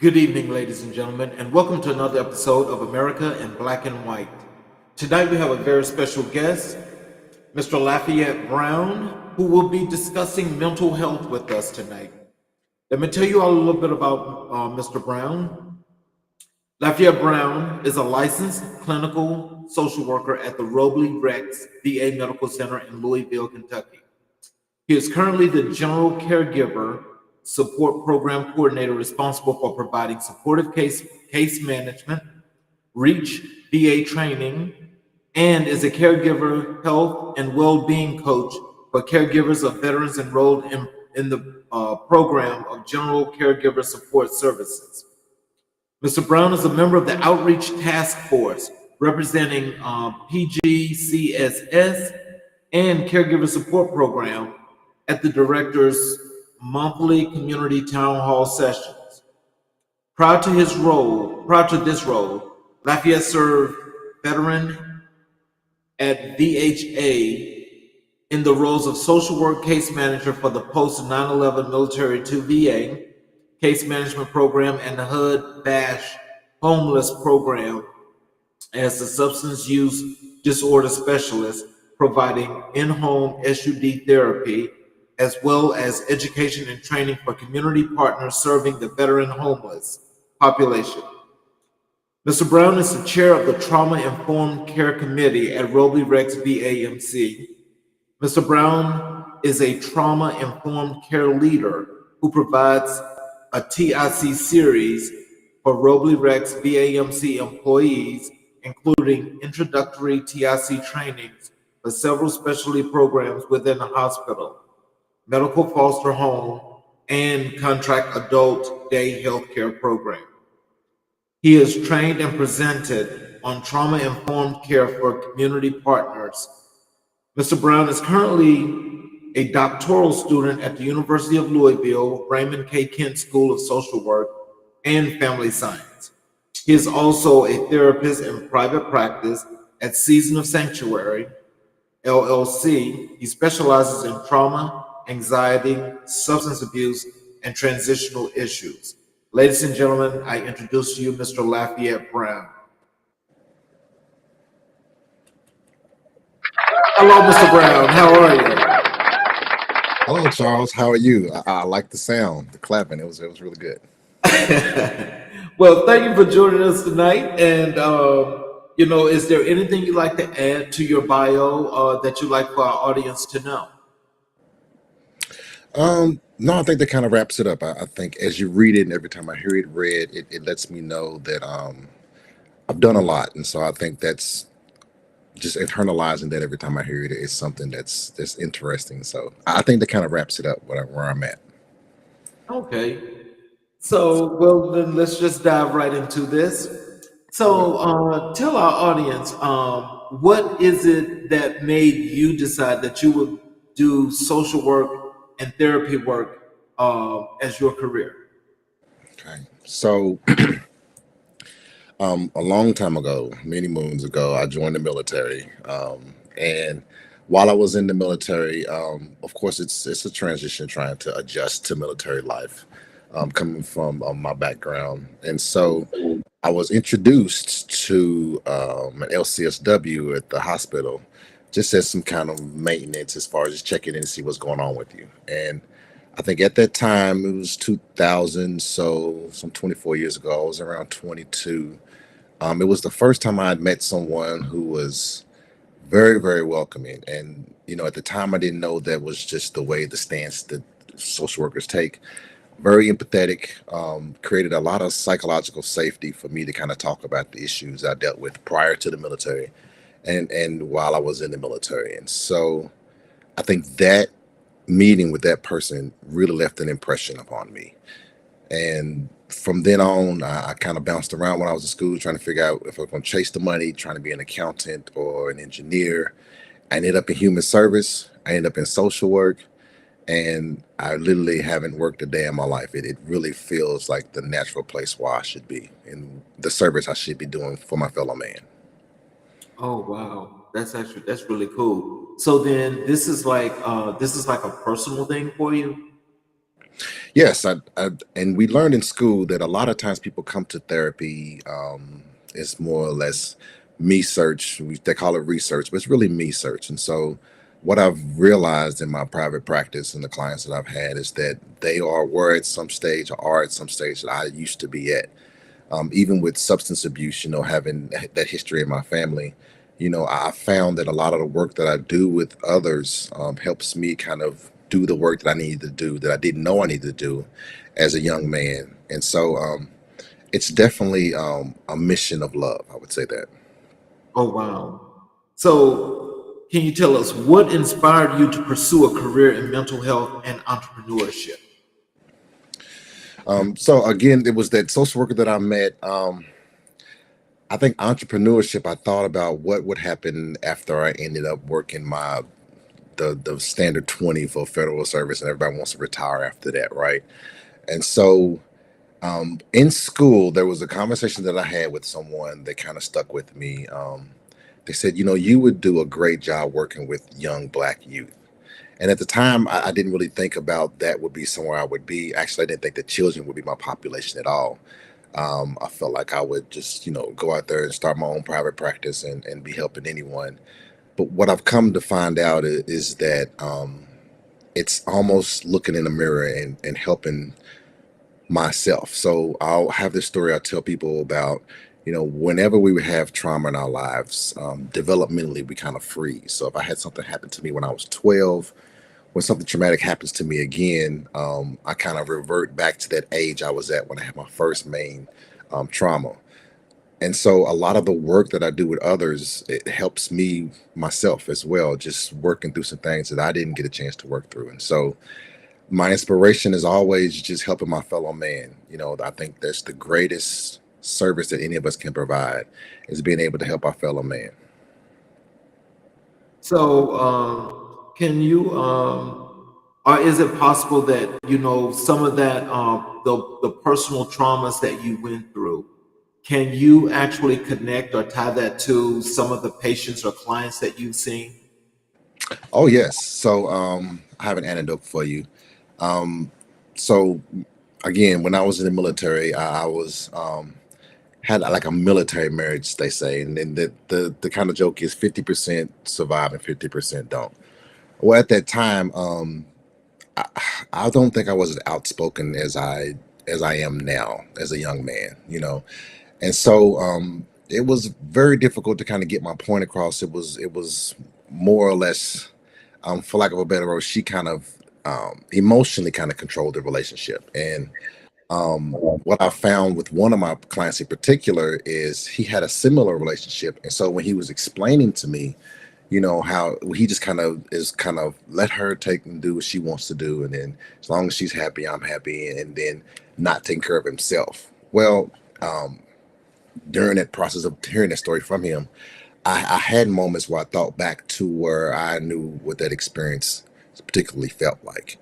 Good evening, ladies and gentlemen, and welcome to another episode of America in Black and White. Tonight we have a very special guest, Mr. Lafayette Brown, who will be discussing mental health with us tonight. Let me tell you all a little bit about Mr. Brown. Lafayette Brown is a licensed clinical social worker at the Robley Rex VA Medical Center in Louisville, Kentucky. He is currently the General Caregiver Support Program Coordinator responsible for providing supportive case management, REACH VA training, and is a caregiver health and well-being coach for caregivers of veterans enrolled in the program of General Caregiver Support Services. Mr. Brown is a member of the Outreach Task Force representing PGCSS and Caregiver Support Program at the Director's monthly community town hall sessions. Prior to this role, Lafayette served veteran at VHA in the roles of social work case manager for the post 9/11 Military to VA case management program and the HUD BASH homeless program as the substance use disorder specialist, providing in-home SUD therapy as well as education and training for community partners serving the veteran homeless population. Mr. Brown is the chair of the Trauma Informed Care Committee at Robley Rex VAMC. Mr. Brown is a trauma informed care leader who provides a TIC series for Robley Rex VAMC employees, including introductory TIC trainings for several specialty programs within the hospital, medical foster home, and contract adult day healthcare program. He is trained and presented on trauma-informed care for community partners. Mr. Brown is currently a doctoral student at the University of Louisville, Raymond K. Kent School of Social Work and Family Science. He is also a therapist in private practice at Season of Sanctuary, LLC. He specializes in trauma, anxiety, substance abuse, and transitional issues. Ladies and gentlemen, I introduce to you Mr. Lafayette Brown. Hello, Mr. Brown. How are Hello, Charles. How are you? I like the sound, the clapping. It was really good. you? Well, thank you for joining us tonight. And is there anything you'd like to add to your bio that you'd like for our audience to know? No, I think that kind of wraps it up. I think as you read it, and every time I hear it read, it lets me know that I've done a lot, and so I think that's just internalizing that every time I hear it is something that's interesting. So I think that kind of wraps it up where I'm at. Okay. So, well, then let's just dive right into this. So, tell our audience, what is it that made you decide that you would do social work and therapy work as your career? Okay, so a long time ago, many moons ago, I joined the military, and while I was in the military, of course, it's a transition trying to adjust to military life, coming from my background, and so I was introduced to an LCSW at the hospital, just as some kind of maintenance as far as just checking in to see what's going on with you. And I think at that time it was 2000, so some 24 years ago, I was around 22. It was the first time I had met someone who was very, very welcoming. And, at the time I didn't know that was just the way the stance that social workers take. Very empathetic, created a lot of psychological safety for me to kind of talk about the issues I dealt with prior to the military and while I was in the military. And so I think that meeting with that person really left an impression upon me. And from then on, I kind of bounced around when I was in school trying to figure out if I was going to chase the money, trying to be an accountant or an engineer. I ended up in human service. I ended up in social work. And I literally haven't worked a day in my life. It really feels like the natural place where I should be and the service I should be doing for my fellow man. Oh, wow. That's really cool. So then this is like a personal thing for you? Yes, and we learned in school that a lot of times people come to therapy. It's more or less me search. They call it research, but it's really me search. And so, what I've realized in my private practice and the clients that I've had is that they were at some stage or are at some stage that I used to be at. Even with substance abuse, having that history in my family, I found that a lot of the work that I do with others helps me kind of do the work that I needed to do that I didn't know I needed to do as a young man. And so it's definitely a mission of love, I would say that. Oh, wow. So, can you tell us what inspired you to pursue a career in mental health and entrepreneurship? So again, it was that social worker that I met. I think entrepreneurship, I thought about what would happen after I ended up working the standard 20 for federal service, and everybody wants to retire after that, right? And so in school, there was a conversation that I had with someone that kind of stuck with me. They said, you would do a great job working with young Black youth. And at the time, I didn't really think about that would be somewhere I would be. Actually, I didn't think that children would be my population at all. I felt like I would just, go out there and start my own private practice and be helping anyone. But what I've come to find out is that it's almost looking in the mirror and helping myself. So I'll have this story I tell people about, whenever we would have trauma in our lives, developmentally, we kind of freeze. So if I had something happen to me when I was 12, when something traumatic happens to me again, I kind of revert back to that age I was at when I had my first main trauma. And so a lot of the work that I do with others, it helps me myself as well, just working through some things that I didn't get a chance to work through. And so my inspiration is always just helping my fellow man. I think that's the greatest service that any of us can provide is being able to help our fellow man. So, can you, or is it possible that some of that, the personal traumas that you went through, can you actually connect or tie that to some of the patients or clients that you've seen? Oh yes. So I have an anecdote for you. Um, so again, when I was in the military, I was had like a military marriage, they say, and then the kind of joke is 50% survive and 50% don't. Well, at that time, I, I don't think I was as outspoken as I am now as a young man, and so it was very difficult to kind of get my point across. It was more or less, for lack of a better word, she kind of emotionally kind of controlled the relationship. And what I found with one of my clients in particular is he had a similar relationship, and so when he was explaining to me, how he just kind of let her take and do what she wants to do, and then as long as she's happy, I'm happy, and then not taking care of himself. Well, um, during that process of hearing that story from him, I had moments where I thought back to where I knew what that experience particularly felt like.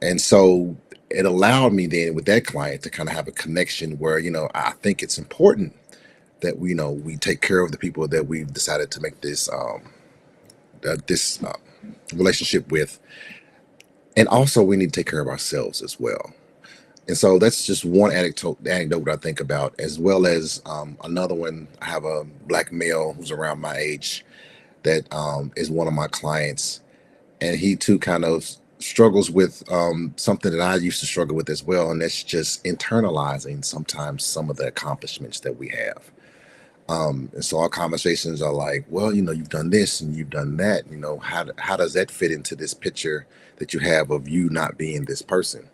And so it allowed me then with that client to kind of have a connection where, I think it's important that we take care of the people that we've decided to make this relationship with. And also we need to take care of ourselves as well. And so that's just one anecdote I think about, as well as another one. I have a Black male who's around my age that is one of my clients, and he too kind of struggles with something that I used to struggle with as well, and that's just internalizing sometimes some of the accomplishments that we have. And so our conversations are like, well, you've done this and you've done that. How does that fit into this picture that you have of you not being this person?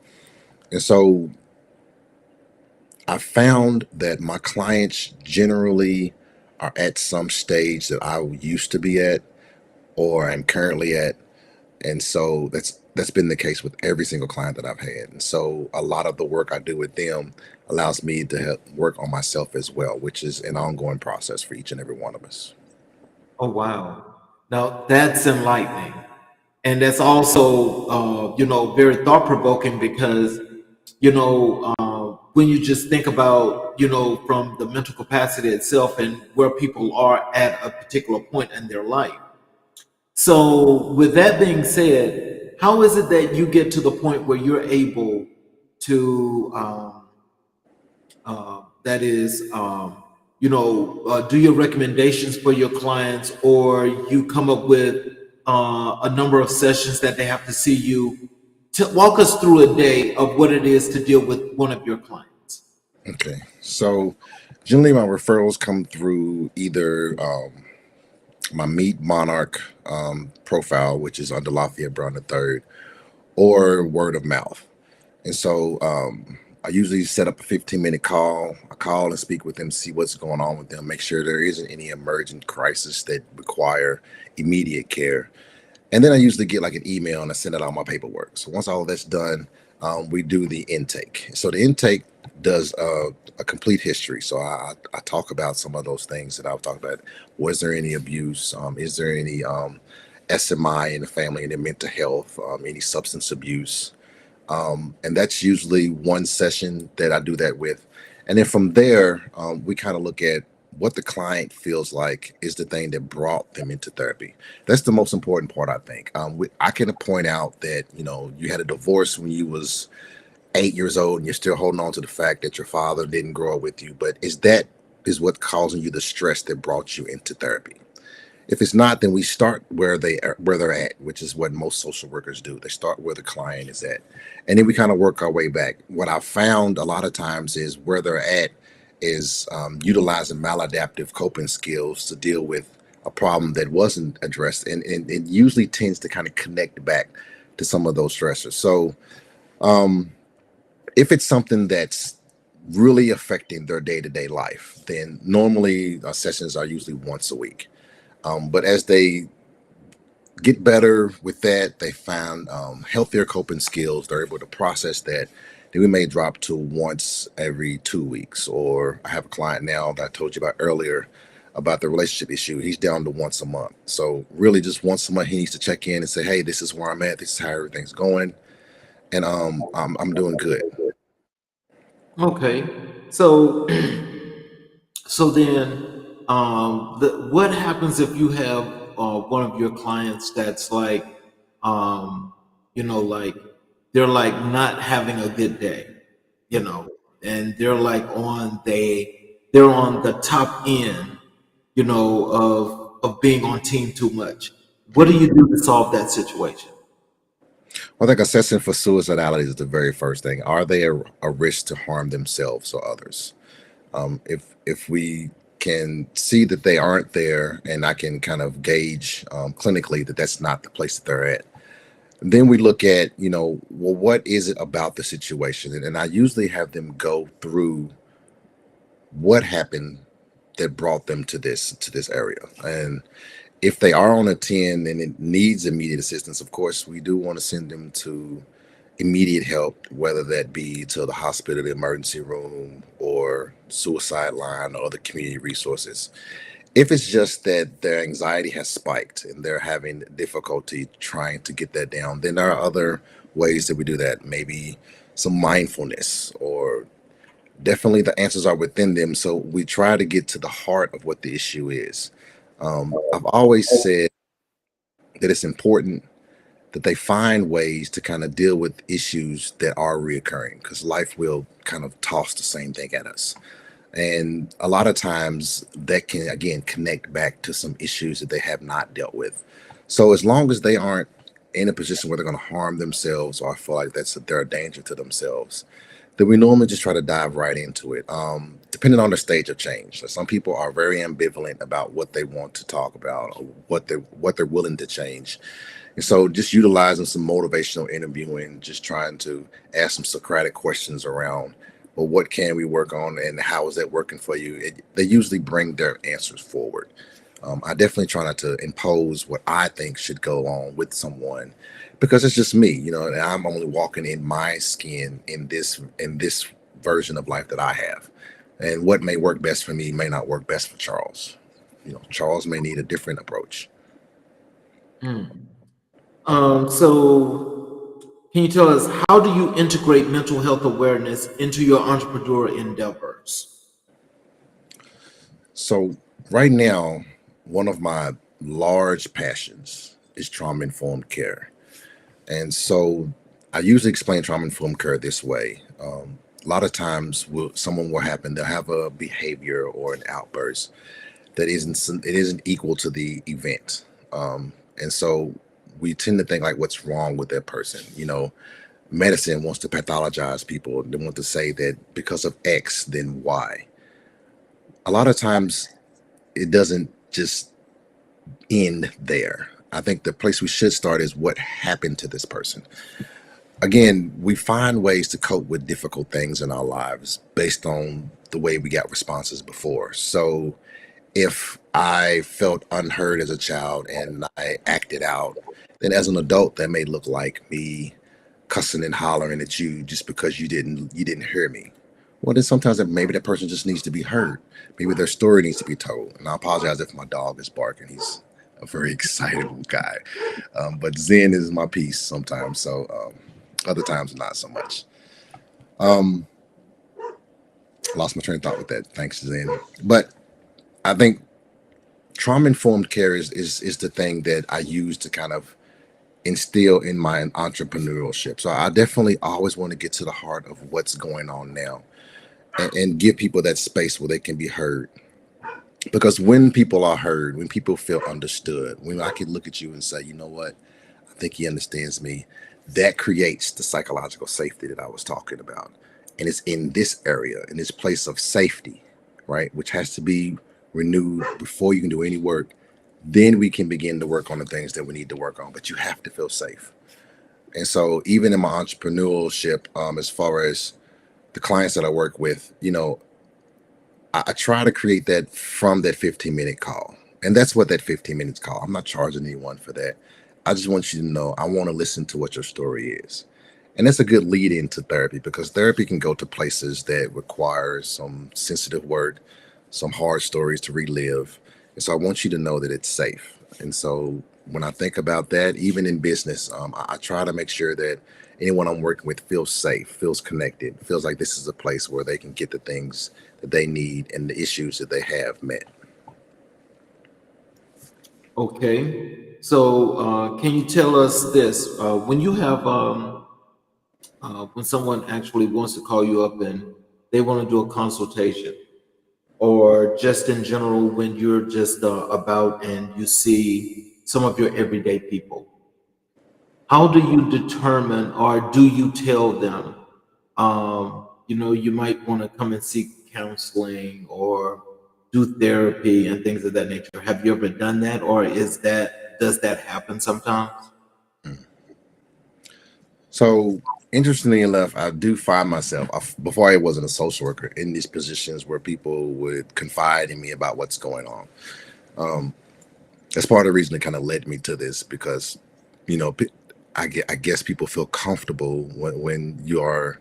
And so I found that my clients generally are at some stage that I used to be at or I'm currently at. And so that's been the case with every single client that I've had. And so a lot of the work I do with them allows me to help work on myself as well, which is an ongoing process for each and every one of us. Oh, wow. Now that's enlightening. And that's also, very thought provoking because, when you just think about, from the mental capacity itself and where people are at a particular point in their life. So, with that being said, how is it that you get to the point where you're able to that is do your recommendations for your clients, or you come up with a number of sessions that they have to see you to walk us through a day of what it is to deal with one of your clients? Okay. So generally my referrals come through either my Meet Monarch profile, which is under Lafayette Brown III, or word of mouth. And so I usually set up a 15-minute call. I call and speak with them, see what's going on with them, make sure there isn't any emergent crisis that require immediate care. And then I usually get like an email and I send out all my paperwork. So once all that's done, we do the intake. So the intake does a complete history. So I talk about some of those things that I've talked about. Was there any abuse? Is there any SMI in the family and their mental health? Any substance abuse? And that's usually one session that I do that with. And then from there, we kind of look at what the client feels like is the thing that brought them into therapy. That's the most important part, I think. I can point out that, you had a divorce when you was 8 years old and you're still holding on to the fact that your father didn't grow up with you. But is what causing you the stress that brought you into therapy? If it's not, then we start where they're at, which is what most social workers do. They start where the client is at, and then we kind of work our way back. What I've found a lot of times is where they're at is utilizing maladaptive coping skills to deal with a problem that wasn't addressed, and it usually tends to kind of connect back to some of those stressors. So um, if it's something that's really affecting their day-to-day life, then normally sessions are usually once a week. But as they get better with that, they find healthier coping skills. They're able to process that. Then we may drop to once every 2 weeks. Or I have a client now that I told you about earlier about the relationship issue. He's down to once a month. So really just once a month, he needs to check in and say, hey, this is where I'm at. This is how everything's going. And I'm doing good. Okay, so so then, what happens if you have one of your clients that's like, um, like they're like not having a good day, and they're like they're on the top end, of being on team too much. What do Mhm. you do to solve that situation? Well, I think assessing for suicidality is the very first thing. Are they a risk to harm themselves or others? If we can see that they aren't there, and I can kind of gauge clinically that that's not the place that they're at, then we look at, well, what is it about the situation? And I usually have them go through what happened that brought them to this area. And if they are on a 10 and it needs immediate assistance, of course, we do want to send them to immediate help, whether that be to the hospital, the emergency room, or suicide line, or other community resources. If it's just that their anxiety has spiked and they're having difficulty trying to get that down, then there are other ways that we do that. Maybe some mindfulness, or definitely the answers are within them. So we try to get to the heart of what the issue is. I've always said that it's important that they find ways to kind of deal with issues that are reoccurring, because life will kind of toss the same thing at us. And a lot of times that can, again, connect back to some issues that they have not dealt with. So as long as they aren't in a position where they're going to harm themselves or feel like they're a danger to themselves, then we normally just try to dive right into it. Depending on the stage of change. So some people are very ambivalent about what they want to talk about, or what they're willing to change. And so just utilizing some motivational interviewing, just trying to ask some Socratic questions around, well, what can we work on and how is that working for you? They usually bring their answers forward. I definitely try not to impose what I think should go on with someone, because it's just me, and I'm only walking in my skin in this version of life that I have. And what may work best for me may not work best for Charles. Charles may need a different approach. Hmm. So can you tell us, how do you integrate mental health awareness into your entrepreneur endeavors? So right now, one of my large passions is trauma informed care. And so I usually explain trauma informed care this way. A lot of times, someone will happen. They'll have a behavior or an outburst that it isn't equal to the event, and so we tend to think like, what's wrong with that person? Medicine wants to pathologize people. They want to say that because of X, then Y. A lot of times, it doesn't just end there. I think the place we should start is what happened to this person. Again, we find ways to cope with difficult things in our lives based on the way we got responses before. So if I felt unheard as a child and I acted out, then as an adult, that may look like me cussing and hollering at you just because you didn't hear me. Well, then sometimes maybe that person just needs to be heard. Maybe their story needs to be told. And I apologize if my dog is barking. He's a very excitable guy. But Zen is my peace sometimes. So other times, not so much. Um, Lost my train of thought with that. Thanks, Zen. But I think trauma informed care is the thing that I use to kind of instill in my entrepreneurship. So I definitely always want to get to the heart of what's going on now, and give people that space where they can be heard. Because when people are heard, when people feel understood, when I can look at you and say, you know what, I think he understands me, that creates the psychological safety that I was talking about. And it's in this area, in this place of safety, right, which has to be renewed before you can do any work. Then we can begin to work on the things that we need to work on. But you have to feel safe. And so, even in my entrepreneurship, as far as the clients that I work with, I try to create that from that 15-minute call. And that's what that 15 minutes call. I'm not charging anyone for that. I just want you to know I want to listen to what your story is. And that's a good lead into therapy, because therapy can go to places that require some sensitive work, some hard stories to relive. And so I want you to know that it's safe. And so when I think about that, even in business, I try to make sure that anyone I'm working with feels safe, feels connected, feels like this is a place where they can get the things that they need and the issues that they have met. Okay. So, can you tell us this? When someone actually wants to call you up and they want to do a consultation, or just in general, when you're just about and you see some of your everyday people, how do you determine, or do you tell them, you might want to come and seek counseling or do therapy and things of that nature? Have you ever done that, or does that happen sometimes? So, interestingly enough, I do find myself, before I wasn't a social worker, in these positions where people would confide in me about what's going on. Um, that's part of the reason that kind of led me to this, because, you know, pe- I guess people feel comfortable when you are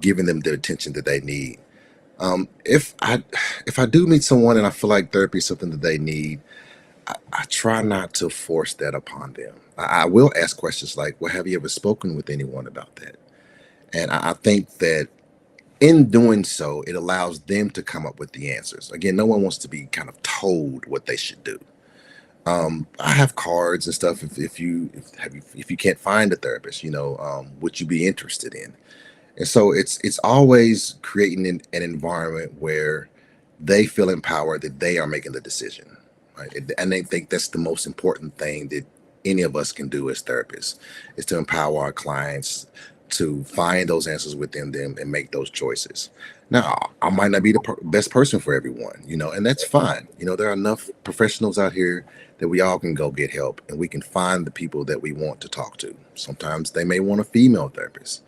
giving them the attention that they need. If I do meet someone and I feel like therapy is something that they need, I try not to force that upon them. I will ask questions like, "Well, have you ever spoken with anyone about that?" And I think that in doing so, it allows them to come up with the answers. Again, no one wants to be kind of told what they should do. I have cards and stuff. If you can't find a therapist, would you be interested in? And so it's always creating an environment where they feel empowered that they are making the decision, right? And they think that's the most important thing that any of us can do as therapists, is to empower our clients to find those answers within them and make those choices. Now, I might not be the best person for everyone, and that's fine. There are enough professionals out here that we all can go get help, and we can find the people that we want to talk to. Sometimes they may want a female therapist,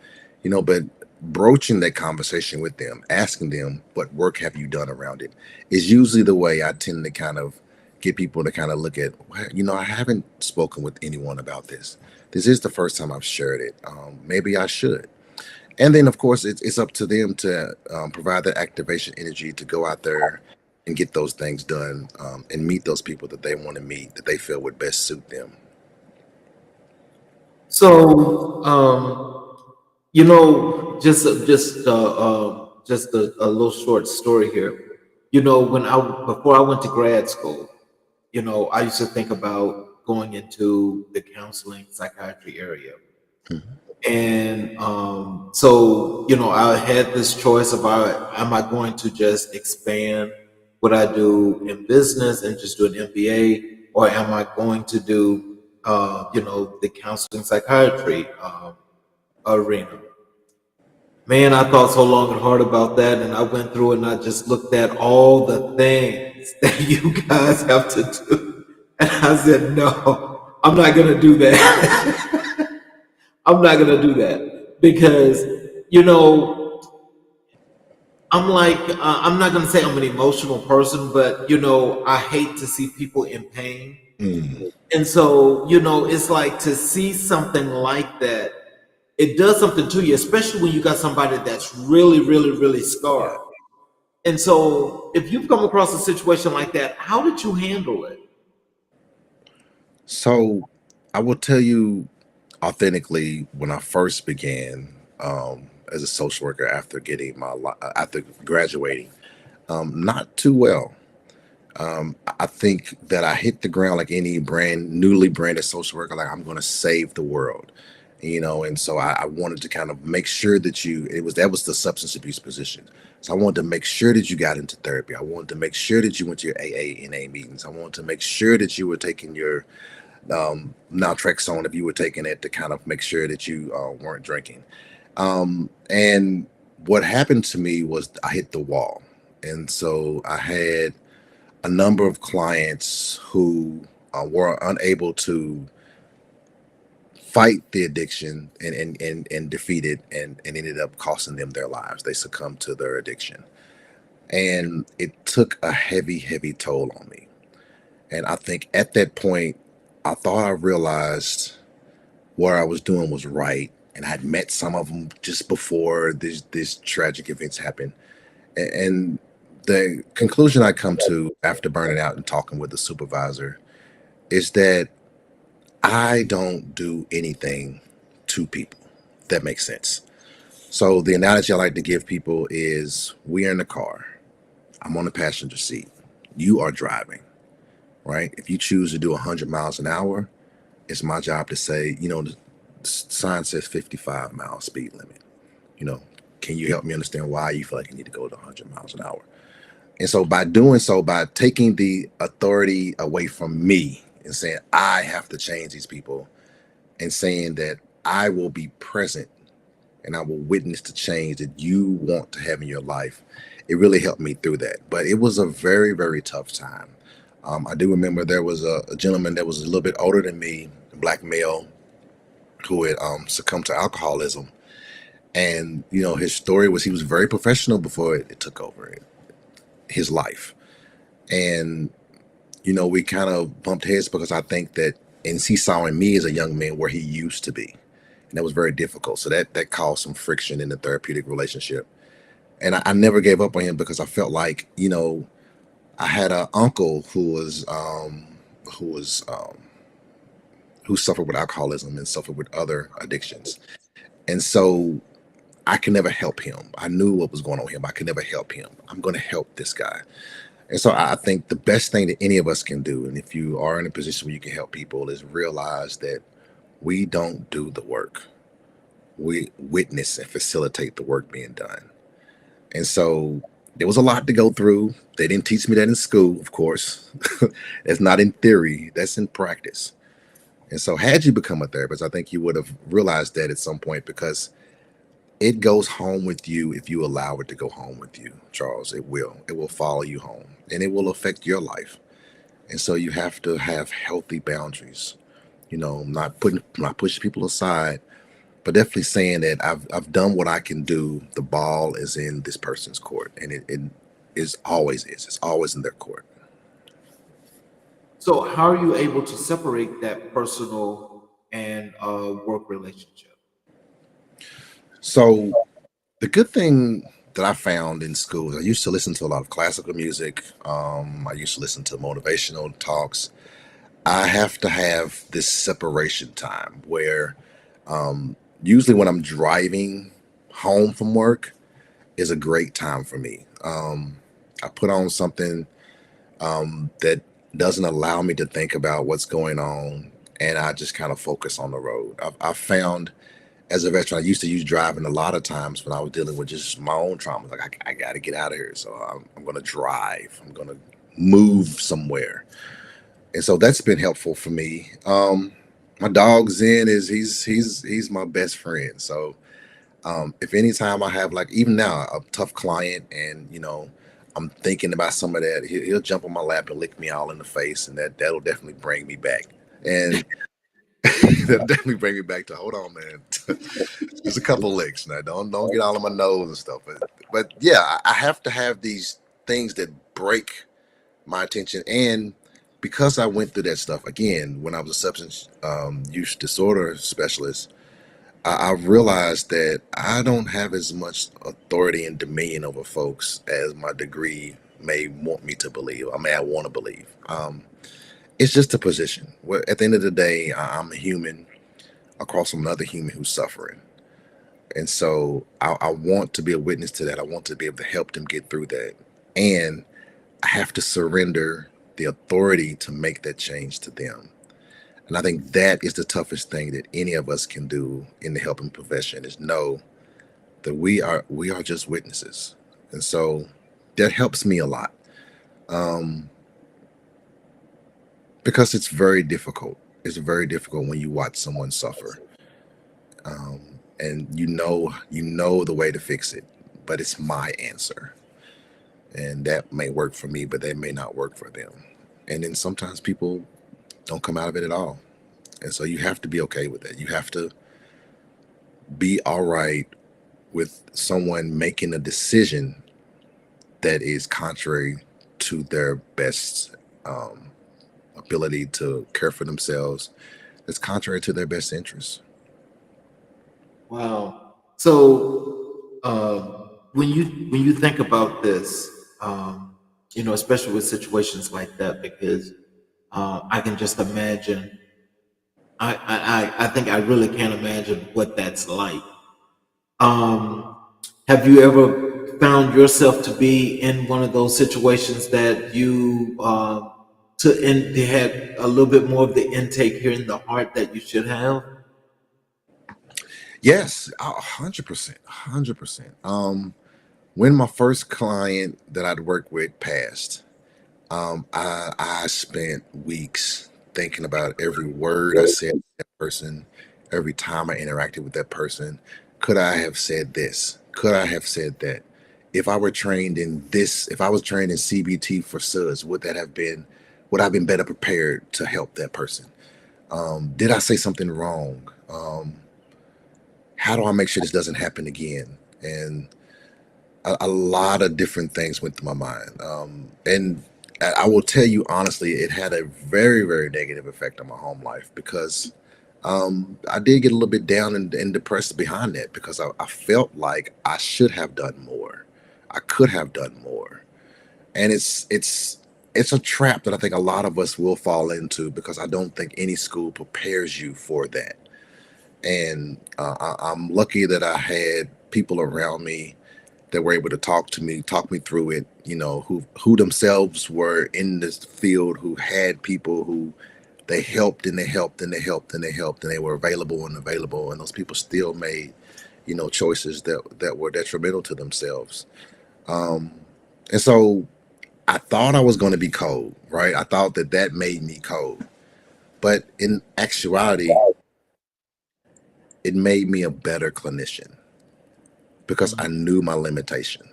but broaching that conversation with them, asking them what work have you done around it, is usually the way I tend to kind of get people to kind of look at, "Well, I haven't spoken with anyone about this. This is the first time I've shared it. Maybe I should." And then, of course, it's up to them to provide that activation energy to go out there and get those things done, and meet those people that they want to meet, that they feel would best suit them. So, just a little short story here. When I before I went to grad school, I used to think about going into the counseling psychiatry area. Mhm. And so, I had this choice about, am I going to just expand what I do in business and just do an MBA, or am I going to do, the counseling psychiatry arena? Man, I thought so long and hard about that, and I went through and I just looked at all the things that you guys have to do, and I said, no, I'm not gonna do that. I'm not gonna do that because you know I'm like I'm not gonna say I'm an emotional person, but I hate to see people in pain, Mm. and so it's like to see something like that. It does something to you, especially when you got somebody that's really, really, really Yeah. scarred. And so, if you've come across a situation like that, how did you handle it? So I will tell you authentically when I first began as a social worker after getting after graduating, not too well. I think that I hit the ground like any newly branded social worker, like I'm going to save the world, and so I wanted to kind of make sure that that was the substance abuse position. So I wanted to make sure that you got into therapy. I wanted to make sure that you went to your AA and A meetings. I wanted to make sure that you were taking your naltrexone if you were taking it to kind of make sure that you weren't drinking. And what happened to me was I hit the wall. And so I had a number of clients who were unable to fight the addiction and defeat it and ended up costing them their lives. They succumbed to their addiction. And it took a heavy, heavy toll on me. And I think at that point, I thought I realized what I was doing was right. And I'd met some of them just before these tragic events happened. And the conclusion I come to after burning out and talking with the supervisor is that I don't do anything to people. If that makes sense. So the analogy I like to give people is we are in the car. I'm on the passenger seat. You are driving, right? If you choose to do 100 miles an hour, it's my job to say, the sign says 55 mile speed limit. You know, can you help me understand why you feel like you need to go to 100 miles an hour? And so by doing so, by taking the authority away from me and saying I have to change these people and saying that I will be present and I will witness the change that you want to have in your life, it really helped me through that. But it was a very, very tough time. I do remember there was a gentleman that was a little bit older than me, a black male, who had succumbed to alcoholism. And, his story was he was very professional before it took over his life. And, we kind of bumped heads because I think that, and he saw in me as a young man where he used to be. And that was very difficult. So that caused some friction in the therapeutic relationship. And I never gave up on him because I felt like, I had an uncle who was who suffered with alcoholism and suffered with other addictions. And so I could never help him. I knew what was going on with him. I could never help him. I'm going to help this guy. And so I think the best thing that any of us can do, and if you are in a position where you can help people, is realize that we don't do the work. We witness and facilitate the work being done. And so there was a lot to go through. They didn't teach me that in school, of course. That's not in theory, that's in practice. And so, had you become a therapist, I think you would have realized that at some point because it goes home with you if you allow it to go home with you, Charles. It will. It will follow you home and it will affect your life. And so, you have to have healthy boundaries, not pushing people aside, but definitely saying that I've done what I can do. The ball is in this person's court, and it is always is. It's always in their court. So, how are you able to separate that personal and work relationship? So the good thing that I found in school is I used to listen to a lot of classical music. I used to listen to motivational talks. I have to have this separation time where usually when I'm driving home from work is a great time for me. I put on something that doesn't allow me to think about what's going on, and I just kind of focus on the road. I've found As a veteran, I used to use driving a lot of times when I was dealing with just my own trauma. Like I got to get out of here, so I'm going to drive. I'm going to move somewhere, and so that's been helpful for me. My dog Zen is he's my best friend. So if anytime I have like even now a tough client and I'm thinking about some of that, he'll jump on my lap and lick me all in the face, and that'll definitely bring me back. And that'll definitely bring me back to hold on, man. Just a couple licks now. Don't get all on my nose and stuff. But yeah, I have to have these things that break my attention. And because I went through that stuff again when I was a substance use disorder specialist, I realized that I don't have as much authority and dominion over folks as my degree may want me to believe. I may I want to believe. It's just a position. At the end of the day, I'm a human across from another human who's suffering. And so I want to be a witness to that. I want to be able to help them get through that. And I have to surrender the authority to make that change to them. And I think that is the toughest thing that any of us can do in the helping profession is know that we are just witnesses. And so that helps me a lot. Um, because it's very difficult. It's very difficult when you watch someone suffer. And you know the way to fix it, but it's my answer. And that may work for me, but that may not work for them. And then sometimes people don't come out of it at all. And so you have to be okay with that. You have to be all right with someone making a decision that is contrary to their best ability to care for themselves, that's contrary to their best interests. Wow. So when you think about this, especially with situations like that, because I can just imagine. I think I really can't imagine what that's like. Um, have you ever found yourself to be in one of those situations that you they had a little bit more of the intake here in the heart that you should have? Yes, 100%, 100%. When my first client that I'd worked with passed, I spent weeks thinking about every word I said to that person, every time I interacted with that person. Could I have said this? Could I have said that? If I were trained in this, if I was trained in CBT for SUDS, would I have been better prepared to help that person? Did I say something wrong? How do I make sure this doesn't happen again? And a lot of different things went through my mind. And I will tell you honestly, it had a very, very negative effect on my home life because I did get a little bit down and depressed behind that because I felt like I should have done more. I could have done more. And it's a trap that I think a lot of us will fall into because I don't think any school prepares you for that. And I'm lucky that I had people around me that were able to talk me through it, who themselves were in this field, who had people who they helped and they helped and they helped and they helped and they were available, and those people still made, choices that were detrimental to themselves. Um, and so I thought I was going to be cold, right? I thought that made me cold, but in actuality, it made me a better clinician because I Mhm. knew my limitation.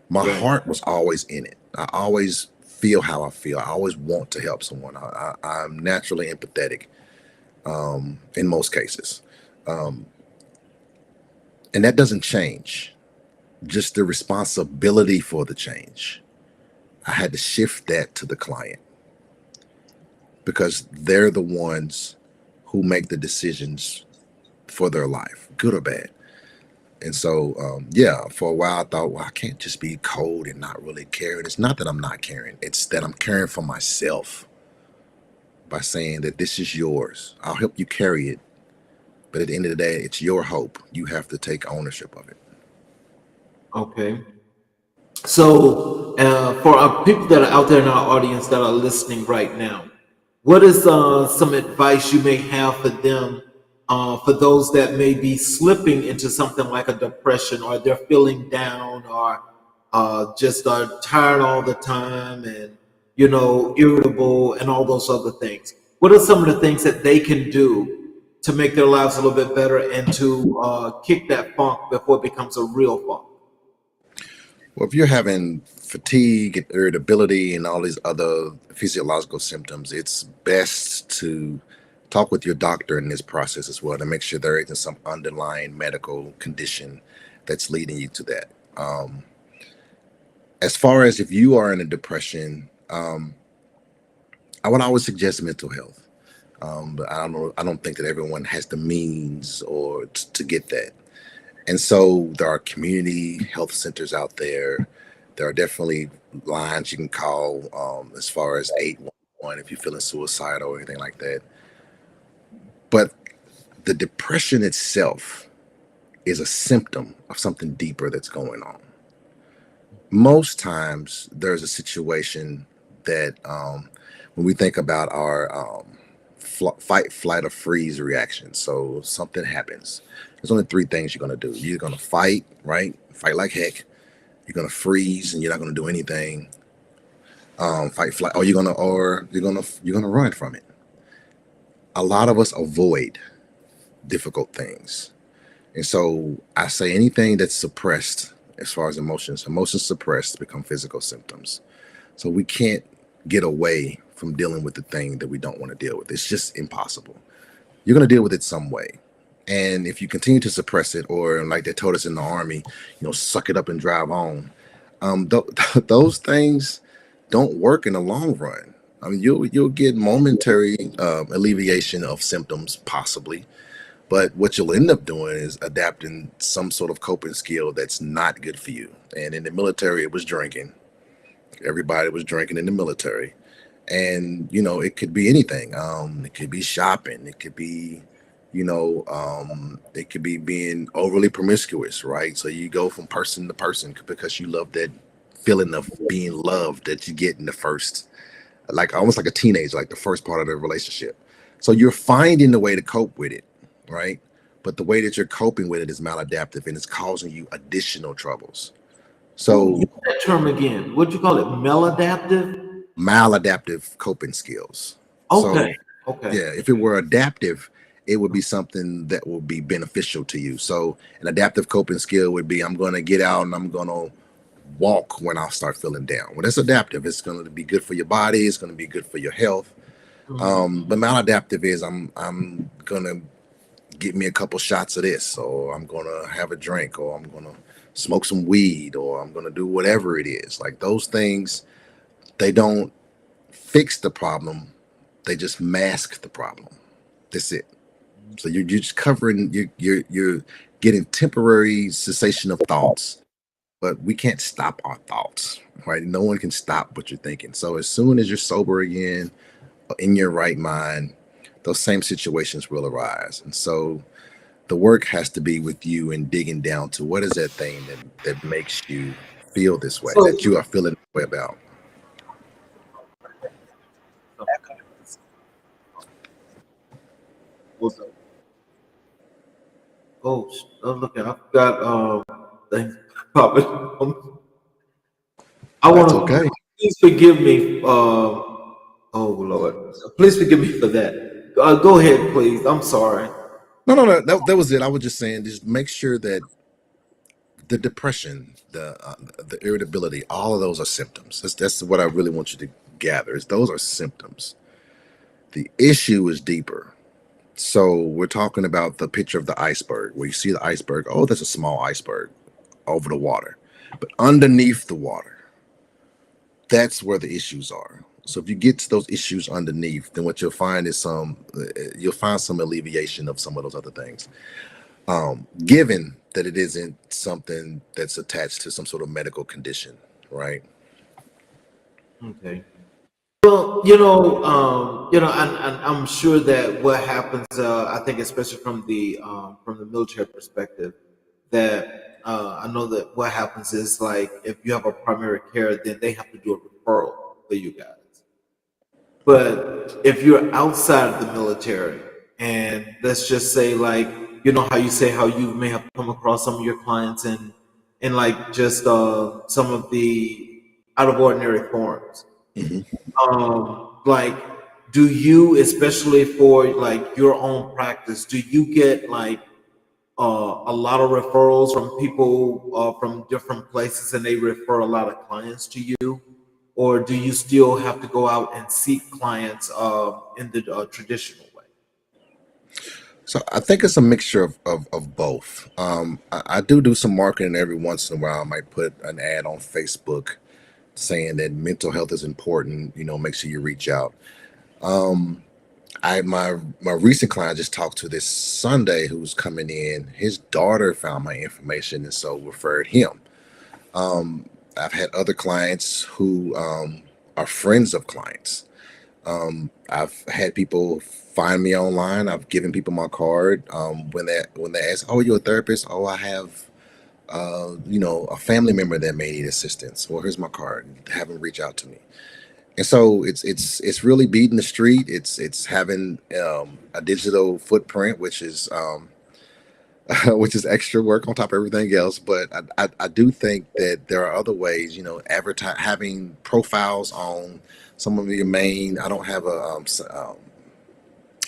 My Right. heart was always in it. I always feel how I feel. I always want to help someone. I'm naturally empathetic in most cases. Um, and that doesn't change. Just the responsibility for the change. I had to shift that to the client because they're the ones who make the decisions for their life, good or bad. And so, yeah, for a while I thought, well, I can't just be cold and not really care. And it's not that I'm not caring, it's that I'm caring for myself by saying that this is yours. I'll help you carry it. But at the end of the day, it's your hope. You have to take ownership of it. Okay. So, for our people that are out there in our audience that are listening right now, what is some advice you may have for them for those that may be slipping into something like a depression, or they're feeling down, or just are tired all the time, and irritable and all those other things? What are some of the things that they can do to make their lives a little bit better and to kick that funk before it becomes a real funk? Well, if you're having fatigue and irritability and all these other physiological symptoms, it's best to talk with your doctor in this process as well to make sure there isn't some underlying medical condition that's leading you to that. As far as if you are in a depression, I would always suggest mental health. But I don't know. I don't think that everyone has the means or to get that. And so there are community health centers out there. There are definitely lines you can call, as far as 811 if you're feeling suicidal or anything like that. But the depression itself is a symptom of something deeper that's going on. Most times there's a situation that, when we think about our fight, flight, or freeze reaction, so something happens. There's only three things you're going to do. You're going to fight, right? Fight like heck. You're going to freeze and you're not going to do anything. Fight, flight, or you're gonna run from it. A lot of us avoid difficult things. And so I say anything that's suppressed as far as emotions suppressed become physical symptoms. So we can't get away from dealing with the thing that we don't want to deal with. It's just impossible. You're going to deal with it some way. And if you continue to suppress it, or like they told us in the army, suck it up and drive on, those things don't work in the long run. I mean, you'll get momentary alleviation of symptoms, possibly, but what you'll end up doing is adapting some sort of coping skill that's not good for you. And in the military, it was drinking. Everybody was drinking in the military. And, it could be anything. It could be shopping. It could be, it could be being overly promiscuous, right? So you go from person to person because you love that feeling of being loved that you get in the first, like almost like a teenager, like the first part of the relationship. So you're finding the way to cope with it, right? But the way that you're coping with it is maladaptive, and it's causing you additional troubles. So Use that term again. What'd you call it? Maladaptive? maladaptive coping skills. So Okay. Okay. yeah, if it were adaptive, it would be something that would be beneficial to you. So an adaptive coping skill would be, I'm going to get out and I'm going to walk when I start feeling down. Well, that's adaptive. It's going to be good for your body. It's going to be good for your health. But maladaptive is, I'm going to get me a couple shots of this, or I'm going to have a drink, or I'm going to smoke some weed, or I'm going to do whatever it is. Like those things, they don't fix the problem. They just mask the problem. That's it. So you're just covering, you're getting temporary cessation of thoughts, but we can't stop our thoughts, right? No one can stop what you're thinking. So as soon as you're sober again, in your right mind, those same situations will arise. And so the work has to be with you and digging down to what is that thing that makes you feel this way, So, that you are feeling this way about. oh, look, I've got things popping. I want That's to, okay. please forgive me. Oh Lord, please forgive me for that. Go ahead, please. I'm sorry. No. That was it. I was just saying, just make sure that the depression, the irritability, all of those are symptoms. That's what I really want you to gather. Is those are symptoms. The issue is deeper. So we're talking about the picture of the iceberg, where you see the iceberg. Oh, that's a small iceberg over the water, but underneath the water, that's where the issues are. So if you get to those issues underneath, then what you'll find is you'll find some alleviation of some of those other things. Given that it isn't something that's attached to some sort of medical condition, right? Okay. Well, and I'm sure that what happens, I think, especially from the military perspective, that I know that what happens is, like, if you have a primary care, then they have to do a referral for you guys. But if you're outside of the military and let's just say, like, how you say how you may have come across some of your clients in like just some of the out of ordinary forms. Mhm. Like, do you, especially for like your own practice, do you get like a lot of referrals from people from different places, and they refer a lot of clients to you, or do you still have to go out and seek clients in the traditional way? So I think it's a mixture of both. I do some marketing every once in a while. I might put an ad on Facebook saying that mental health is important. Make sure you reach out. Um, my recent client I just talked to this Sunday who's coming in. His daughter found my information and so referred him. I've had other clients who are friends of clients. I've had people find me online. I've given people my card when they ask, "Oh, you're a therapist? Oh, I have a family member that may need assistance. Well, here's my card. Have them reach out to me." And so it's really beating the street. It's having a digital footprint, which is which is extra work on top of everything else. But I do think that there are other ways, advertise having profiles on some of your main. I don't have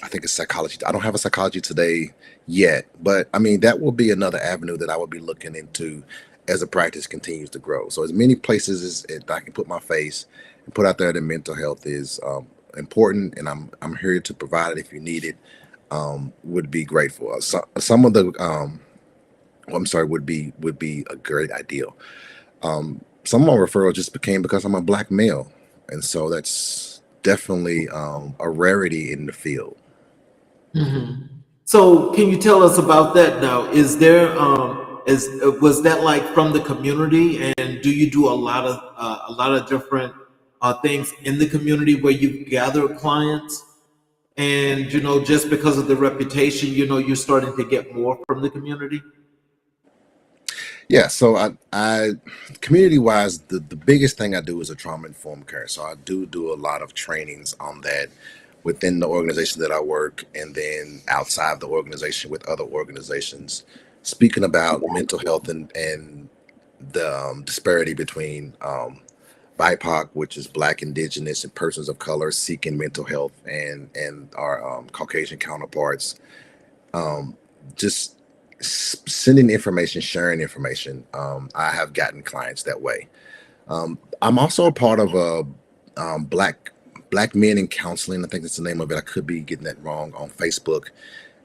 I think it's psychology. I don't have a psychology today yet, but I mean that will be another avenue that I would be looking into as the practice continues to grow. So as many places as I can put my face and put out there that mental health is important, and I'm here to provide it if you need it. Would be grateful. Some of the I'm sorry, would be a great ideal. Some of my referrals just became because I'm a black male, and so that's definitely a rarity in the field. Mhm. So, can you tell us about that now? Is there is was that like from the community, and do you do a lot of different things in the community where you gather clients, and just because of the reputation, you're starting to get more from the community? Yeah, so I community wise, the biggest thing I do is a trauma informed care. So I do a lot of trainings on that within the organization that I work, and then outside the organization with other organizations, speaking about mental health and the disparity between BIPOC, which is Black, Indigenous, and persons of color seeking mental health, and our Caucasian counterparts. Just sending information, sharing information. I have gotten clients that way. I'm also a part of a Black Men in Counseling. I think that's the name of it. I could be getting that wrong on Facebook.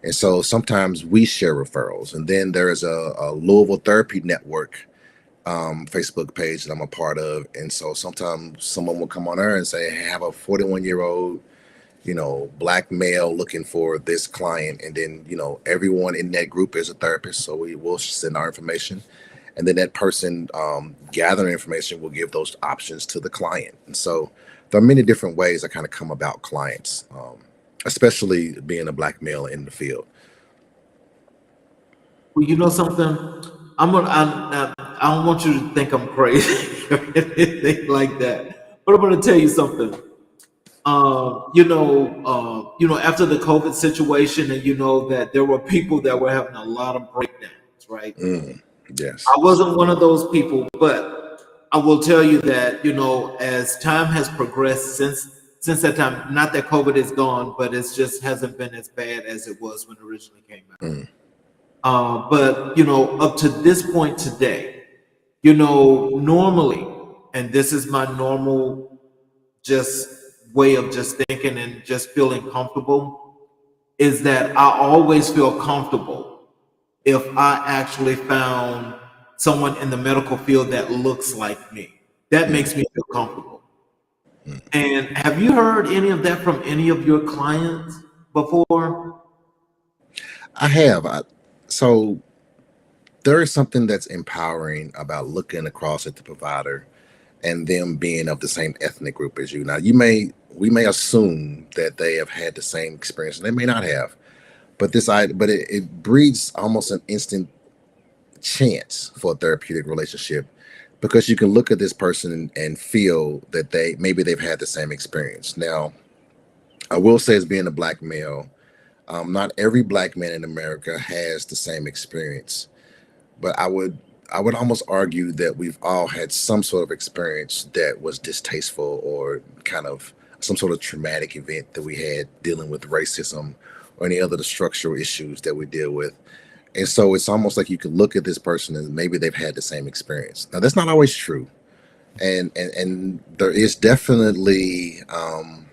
And so sometimes we share referrals. And then there is a Louisville Therapy Network Facebook page that I'm a part of. And so sometimes someone will come on there and say, "Hey, I have a 41-year-old Black male looking for this client," and then everyone in that group is a therapist, so we will send our information, and then that person gathering information will give those options to the client. And so there are many different ways I kind of come about clients, especially being a Black male in the field. Well, you know something? I don't want you to think I'm crazy or anything like that, but I'm gonna tell you something. After the COVID situation, and that there were people that were having a lot of breakdowns, right? Mm, yes. I wasn't one of those people, but I will tell you that, as time has progressed since that time, not that COVID is gone, but it's just hasn't been as bad as it was when it originally came out. Mm, But up to this point today, normally, and this is my normal just way of just thinking and just feeling comfortable, is that I always feel comfortable if I actually found someone in the medical field that looks like me. That mm, makes me feel comfortable. mm. And have you heard any of that from any of your clients before? I have. So there is something that's empowering about looking across at the provider and them being of the same ethnic group as you. Now, we may assume that they have had the same experience, and they may not have. But it breeds almost an instant chance for a therapeutic relationship because you can look at this person and feel that they've had the same experience. Now, I will say, as being a Black male, Not every black man in America has the same experience, but I would almost argue that we've all had some sort of experience that was distasteful or kind of some sort of traumatic event that we had dealing with racism or any other of the structural issues that we deal with. And so it's almost like you could look at this person and maybe they've had the same experience. Now that's not always true. And there is definitely um,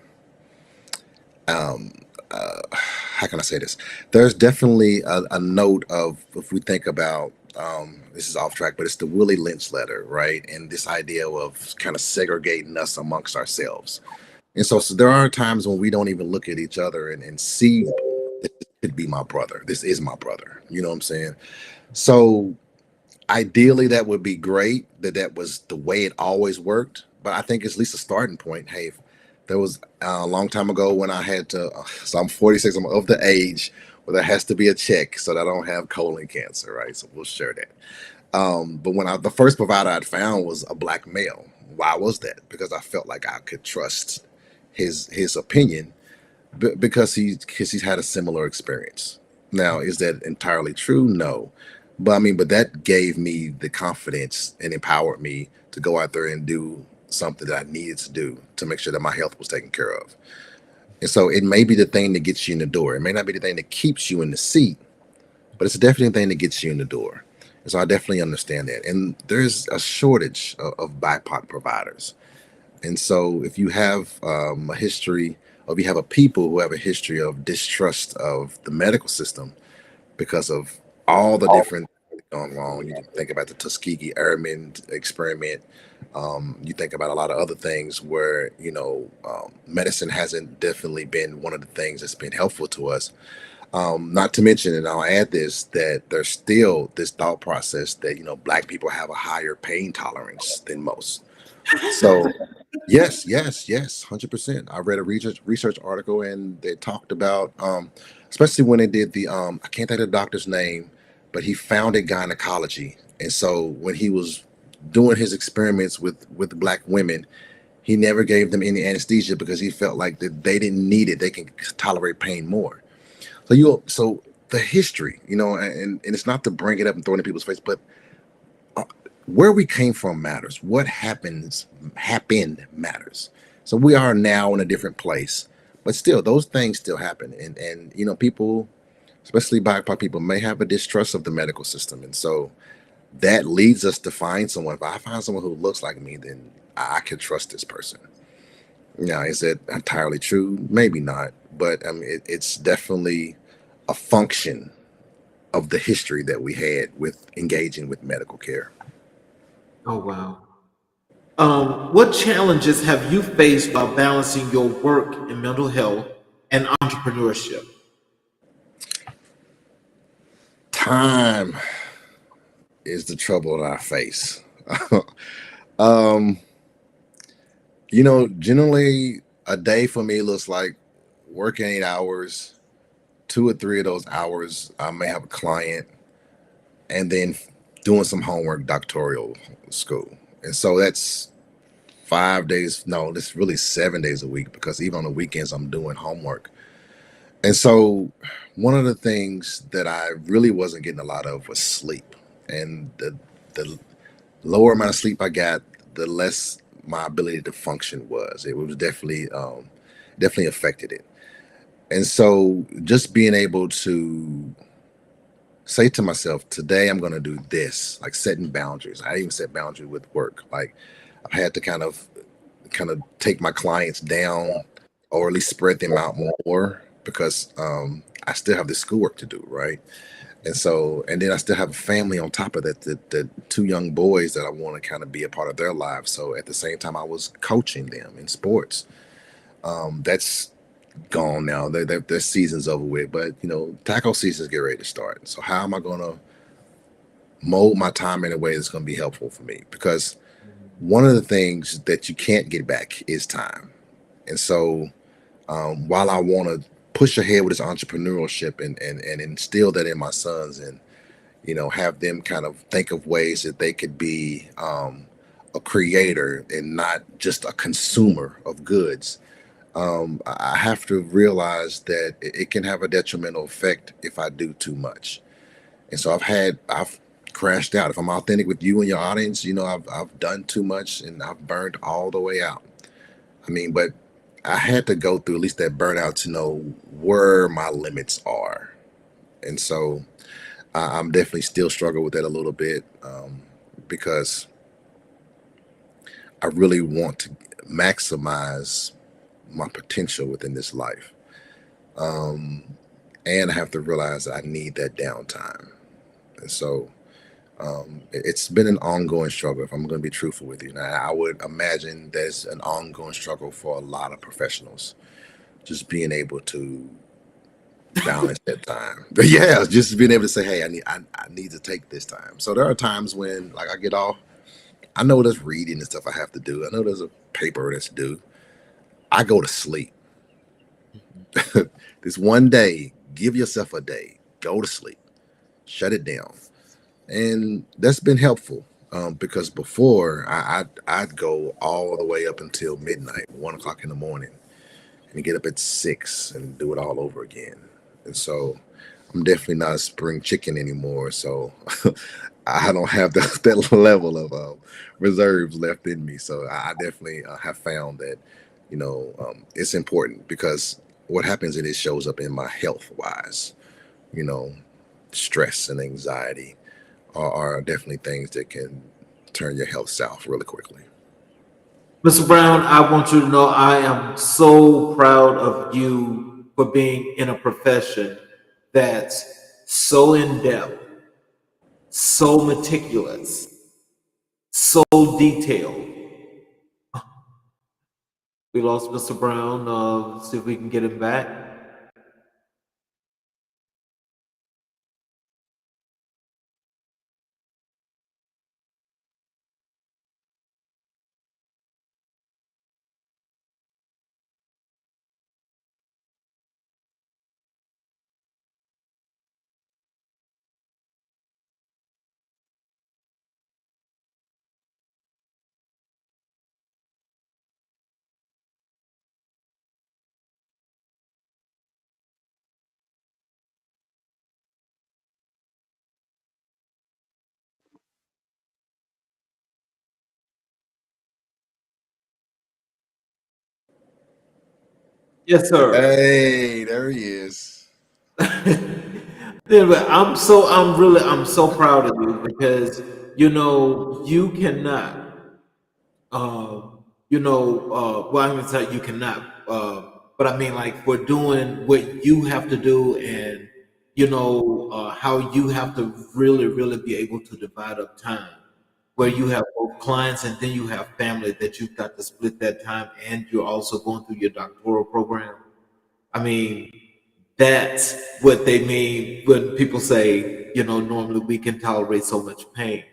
how can I say this? There's definitely a note of, if we think about, this is off track, but it's the Willie Lynch letter, right? And this idea of kind of segregating us amongst ourselves. And so there are times when we don't even look at each other and see this could be my brother. This is my brother. You know what I'm saying? So ideally, that would be great that that was the way it always worked. But I think it's at least a starting point. Hey, if there was a long time ago when I had to, so I'm 46, I'm of the age where there has to be a check so that I don't have colon cancer, right? So we'll share that. But the first provider I'd found was a black male. Why was that? Because I felt like I could trust his opinion because he's had a similar experience. Now, is that entirely true? No, but I mean, but that gave me the confidence and empowered me to go out there and do something that I needed to do to make sure that my health was taken care of. And so it may be the thing that gets you in the door. It may not be the thing that keeps you in the seat, but it's definitely the thing that gets you in the door. And so I definitely understand that. And there's a shortage of BIPOC providers. And so, if you have a history, or if you have a people who have a history of distrust of the medical system because of all the different things going wrong, you think about the Tuskegee Airmen experiment. You think about a lot of other things where medicine hasn't definitely been one of the things that's been helpful to us. Not to mention, and I'll add this, that there's still this thought process that black people have a higher pain tolerance than most. So yes, yes, yes, 100%. I read a research article and they talked about, especially when they did the, I can't think of the doctor's name, but he founded gynecology, and so when he was doing his experiments with black women, he never gave them any anesthesia because he felt like that they didn't need it; they can tolerate pain more. So the history, and it's not to bring it up and throw it in people's face, but uh, where we came from matters. What happened matters. So we are now in a different place, but still, those things still happen. And people, especially BIPOC people, may have a distrust of the medical system, and so that leads us to find someone. If I find someone who looks like me, then I can trust this person. Now, is it entirely true? Maybe not, but I mean, it's definitely a function of the history that we had with engaging with medical care. Oh, wow. What challenges have you faced while balancing your work in mental health and entrepreneurship? Time is the trouble that I face. um, generally a day for me looks like working 8 hours. 2 or 3 of those hours, I may have a client, and then doing some homework, doctoral school. And so that's 5 days. No, it's really 7 days a week because even on the weekends, I'm doing homework. And so one of the things that I really wasn't getting a lot of was sleep. And the lower amount of sleep I got, the less my ability to function was. It was definitely affected it. And so just being able to say to myself, today I'm going to do this, like setting boundaries. I even set boundaries with work. Like I had to kind of take my clients down, or at least spread them out more, because I still have the schoolwork to do, right? And then I still have a family on top of that, the two young boys that I want to kind of be a part of their lives. So at the same time, I was coaching them in sports. That's gone now. Their season's over with, but tackle season's get ready to start. So how am I going to mold my time in a way that's going to be helpful for me? Because one of the things that you can't get back is time. And so while I want to push ahead with this entrepreneurship and instill that in my sons, and have them kind of think of ways that they could be a creator and not just a consumer of goods, I have to realize that it can have a detrimental effect if I do too much. And so I've crashed out. If I'm authentic with you and your audience, I've done too much and I've burned all the way out. I mean, but I had to go through at least that burnout to know where my limits are. And so I'm definitely still struggle with that a little bit, because I really want to maximize my potential within this life. Um, and I have to realize I need that downtime. And so it's been an ongoing struggle, if I'm going to be truthful with you. Now, I would imagine there's an ongoing struggle for a lot of professionals, just being able to balance that time. But yeah, just being able to say, hey, I need to take this time. So there are times when like I get off, I know there's reading and stuff I have to do. I know there's a paper that's due. I go to sleep. This one day, give yourself a day, go to sleep, shut it down. And that's been helpful, because before I'd go all the way up until midnight, 1 o'clock in the morning, and get up at 6 and do it all over again. And so I'm definitely not a spring chicken anymore. So I don't have that level of reserves left in me. So I definitely have found that, it's important because what happens is it shows up in my health wise, you know, stress and anxiety are definitely things that can turn your health south really quickly. Mr. Brown, I want you to know I am so proud of you for being in a profession that's so in depth, so meticulous, so detailed. We lost Mr. Brown. Let's see if we can get him back. Yes, sir. Hey, there he is. Anyway, I'm so proud of you because you cannot well, I'm gonna say you cannot, but I mean, like, for doing what you have to do, and how you have to really, really be able to divide up time, where you have both clients and then you have family that you've got to split that time, and you're also going through your doctoral program. I mean, that's what they mean when people say, normally we can tolerate so much pain,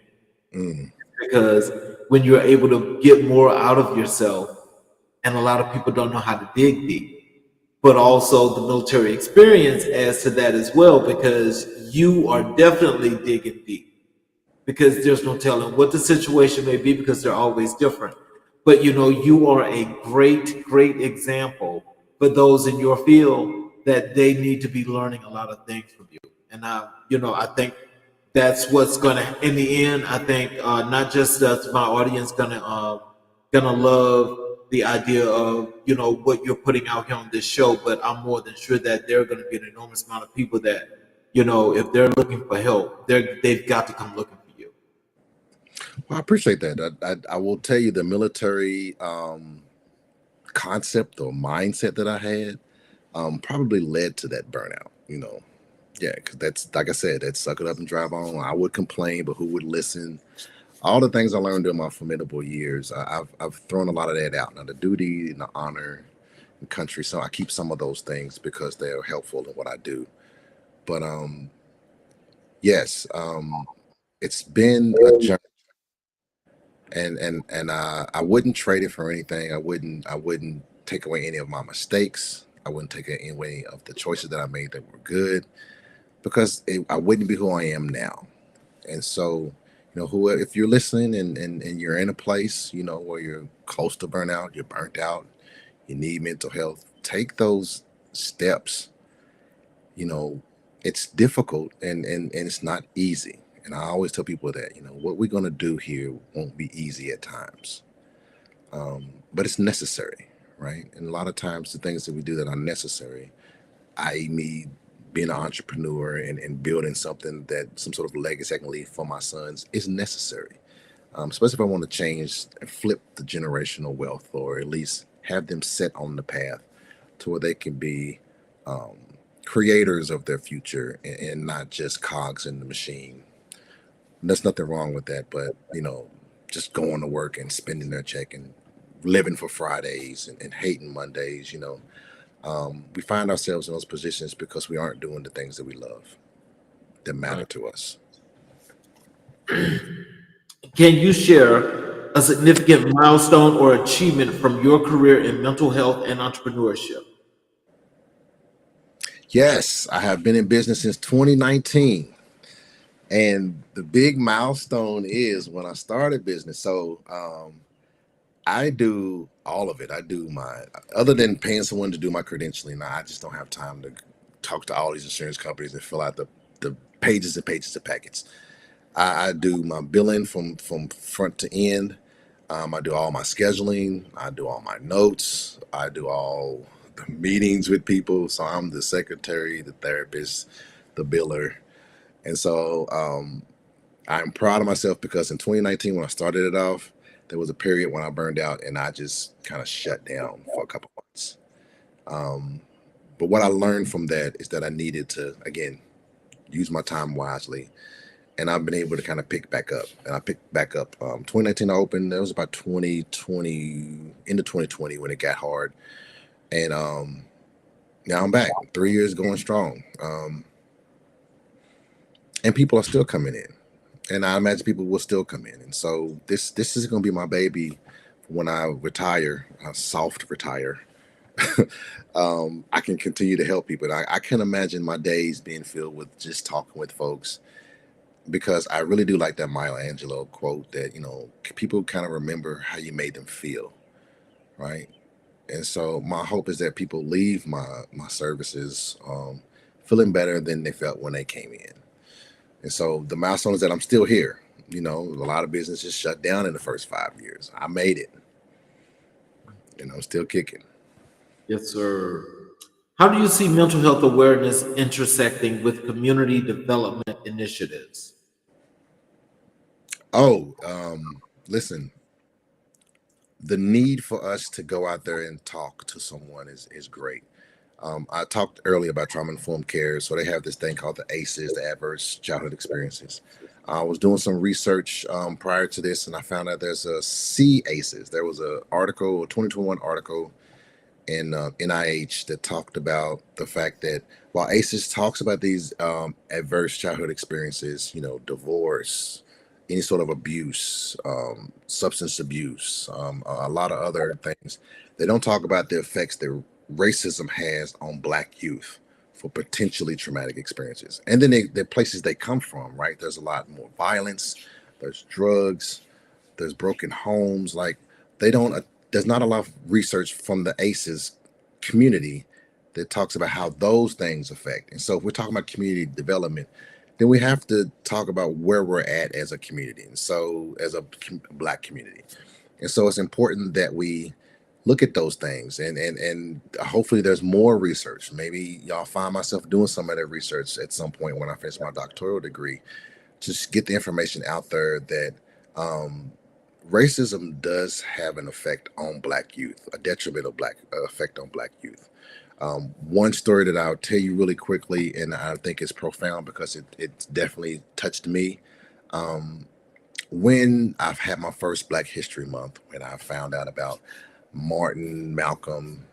Mm, because when you're able to get more out of yourself, and a lot of people don't know how to dig deep, but also the military experience adds to that as well, because you are definitely digging deep, because there's no telling what the situation may be, because they're always different. But you are a great, great example for those in your field that they need to be learning a lot of things from you. And I think that's what's gonna, in the end, I think, not just that's my audience gonna love the idea of what you're putting out here on this show, but I'm more than sure that there are going to be an enormous amount of people that if they're looking for help, they've got to come looking for you. well, I appreciate that. I will tell you the military concept or mindset that I had probably led to that burnout. Yeah, because that's like I said, that suck it up and drive on. I would complain, but who would listen? All the things I learned during my formidable years, I've thrown a lot of that out. Now the duty and the honor and country, so I keep some of those things because they're helpful in what I do. But yes, it's been a journey, and I wouldn't trade it for anything. I wouldn't take away any of my mistakes. I wouldn't take away any of the choices that I made that were good, because I wouldn't be who I am now. And so, who if you're listening and you're in a place, where you're close to burnout, you're burnt out, you need mental health, take those steps. You know, it's difficult and it's not easy. And I always tell people that, what we're going to do here won't be easy at times, but it's necessary, right? And a lot of times the things that we do that are necessary, i.e., me being an entrepreneur and building something that some sort of legacy I can leave for my sons, is necessary. Especially if I want to change and flip the generational wealth, or at least have them set on the path to where they can be um, creators of their future and not just cogs in the machine. And there's nothing wrong with that, but just going to work and spending their check and living for Fridays and hating Mondays. We find ourselves in those positions because we aren't doing the things that we love, that matter Right. to us. Can you share a significant milestone or achievement from your career in mental health and entrepreneurship? Yes, I have been in business since 2019. And the big milestone is when I started business. So I do all of it. I do other than paying someone to do my credentialing, I just don't have time to talk to all these insurance companies and fill out the pages and pages of packets. I do my billing from front to end. I do all my scheduling. I do all my notes. I do all the meetings with people. So I'm the secretary, the therapist, the biller. And so I'm proud of myself because in 2019, when I started it off, there was a period when I burned out and I just kind of shut down for a couple months. Um, but what I learned from that is that I needed to, again, use my time wisely. And I've been able to kind of pick back up. And I picked back up. 2019, I opened. It was about 2020, into 2020 when it got hard. And now I'm back. 3 years going strong. And people are still coming in. And I imagine people will still come in. And so this is going to be my baby when I retire, soft retire. I can continue to help people. I can imagine my days being filled with just talking with folks, because I really do like that Maya Angelou quote that, people kind of remember how you made them feel, right? And so my hope is that people leave my services feeling better than they felt when they came in. And so the milestone is that I'm still here. A lot of businesses shut down in the first 5 years. I made it, and I'm still kicking. Yes, sir. How do you see mental health awareness intersecting with community development initiatives? Oh, listen, the need for us to go out there and talk to someone is great. I talked earlier about trauma informed care. So they have this thing called the ACEs, the Adverse Childhood Experiences. I was doing some research prior to this, and I found out there's a C ACEs. There was a 2021 article in NIH that talked about the fact that while ACEs talks about these adverse childhood experiences, divorce, any sort of abuse, substance abuse, a lot of other things, they don't talk about the effects that racism has on Black youth for potentially traumatic experiences. And then the places they come from, right? There's a lot more violence, there's drugs, there's broken homes. Like they don't there's not a lot of research from the ACEs community that talks about how those things affect. And so if we're talking about community development, then we have to talk about where we're at as a community, and so as a Black community. And so it's important that we look at those things, and hopefully there's more research. Maybe y'all find myself doing some of that research at some point when I finish my doctoral degree, just get the information out there that um, racism does have an effect on Black youth, a detrimental Black effect on Black youth. One story that I'll tell you really quickly, and I think it's profound because it definitely touched me. Um, when I've had my first Black History Month, when I found out about Martin, Malcolm,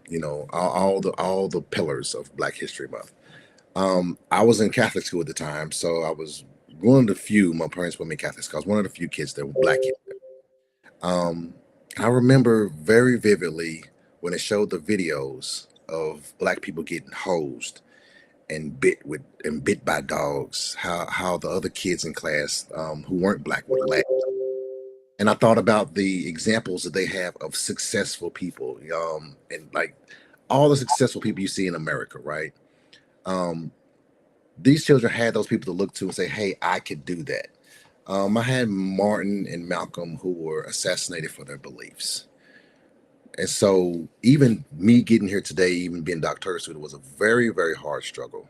all the pillars of Black History Month. I was in Catholic school at the time, so I was one of the few. My parents put me in Catholic school. I was one of the few kids that were Black kids. Um, I remember very vividly when it showed the videos of Black people getting hosed and bit by dogs. How the other kids in class who weren't Black would laugh. And I thought about the examples that they have of successful people, and like all the successful people you see in America, right? Um, these children had those people to look to and say, "Hey, I could do that." I had Martin and Malcolm who were assassinated for their beliefs. And so, even me getting here today, even being Dr. Student, was a very, very hard struggle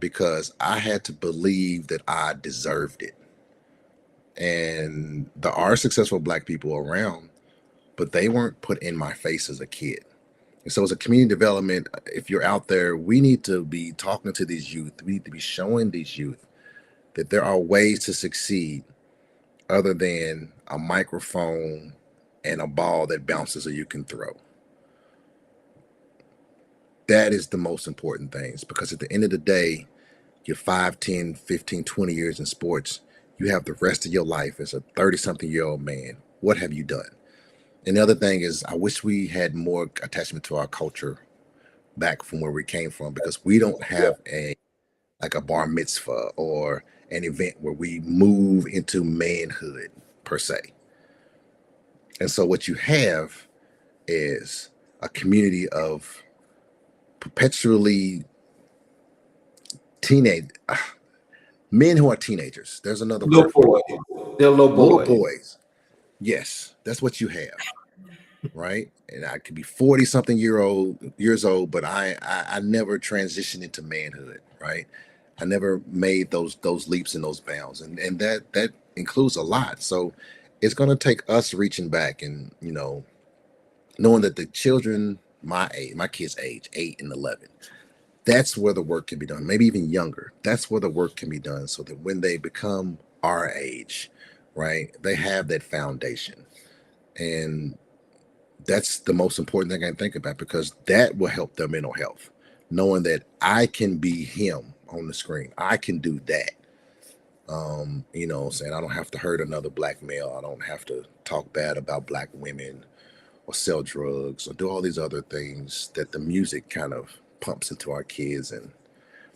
because I had to believe that I deserved it. And there are successful Black people around, but they weren't put in my face as a kid. And so, as a community development, if you're out there, we need to be talking to these youth. We need to be showing these youth that there are ways to succeed other than a microphone and a ball that bounces or you can throw. That is the most important things, because at the end of the day, you're 5, 10, 15, 20 years in sports. You have the rest of your life as a 30-something-year-old man. What have you done? And the other thing is, I wish we had more attachment to our culture back from where we came from, because we don't have a bar mitzvah or an event where we move into manhood per se. And so what you have is a community of perpetually teenage men who are teenagers. There's another Little word for boys. it. They're little Little boys. boys. Yes, that's what you have, right? And I could be 40-something years old, but I never transitioned into manhood, right? I never made those leaps and those bounds, and that includes a lot. So it's going to take us reaching back and knowing that the children my age, my kids' age, 8 and 11, that's where the work can be done. Maybe even younger. That's where the work can be done, so that when they become our age, right, they have that foundation. And that's the most important thing I can think about, because that will help their mental health. Knowing that I can be him on the screen, I can do that. Saying I don't have to hurt another Black male. I don't have to talk bad about Black women or sell drugs or do all these other things that the music kind of pumps into our kids. And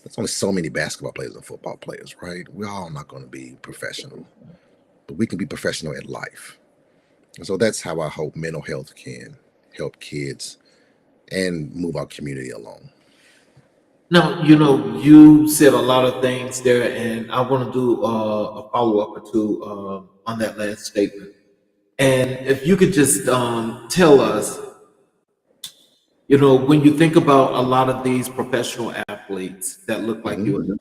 there's only so many basketball players and football players, right? We're all not going to be professional, but we can be professional at life. And so that's how I hope mental health can help kids and move our community along. Now, you said a lot of things there, and I want to do a follow up or two on that last statement. And if you could just tell us, when you think about a lot of these professional athletes that look like Mhm. you,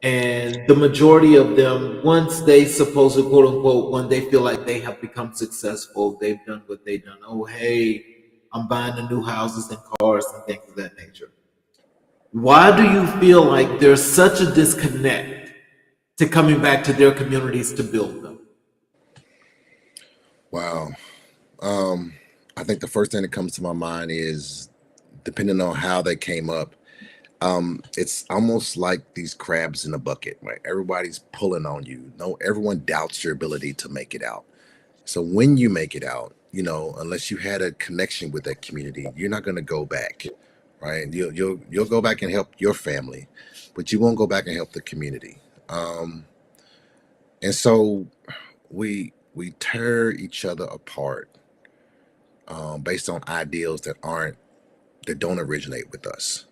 and the majority of them, once they supposedly, quote unquote, when they feel like they have become successful, they've done what they've done. Oh, hey, I'm buying the new houses and cars and things of that nature. Why do you feel like there's such a disconnect to coming back to their communities to build them? Wow. Um, I think the first thing that comes to my mind is, depending on how they came up, it's almost like these crabs in a bucket, right? Everybody's pulling on you. No, everyone doubts your ability to make it out. So when you make it out, unless you had a connection with that community, you're not going to go back, right? You'll go back and help your family, but you won't go back and help the community. Um, and so we tear each other apart, based on ideals that don't originate with us.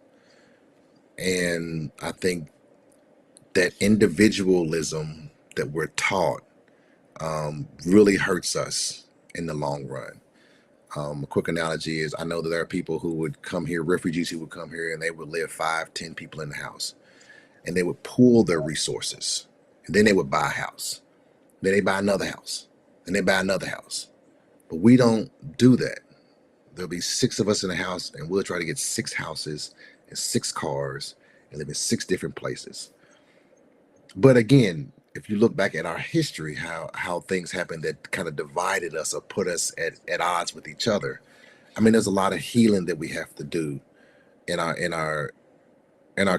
And I think that individualism that we're taught, really hurts us in the long run. A quick analogy is, I know that there are people who would come here, refugees who would come here, and they would live 5, 10 people in the house, and they would pool their resources, and then they would buy a house. Then they buy another house, and they buy another house. But we don't do that. There'll be 6 of us in a house, and we'll try to get 6 houses and 6 cars and live in 6 different places. But again, if you look back at our history, how things happened that kind of divided us or put us at odds with each other. I mean, there's a lot of healing that we have to do in our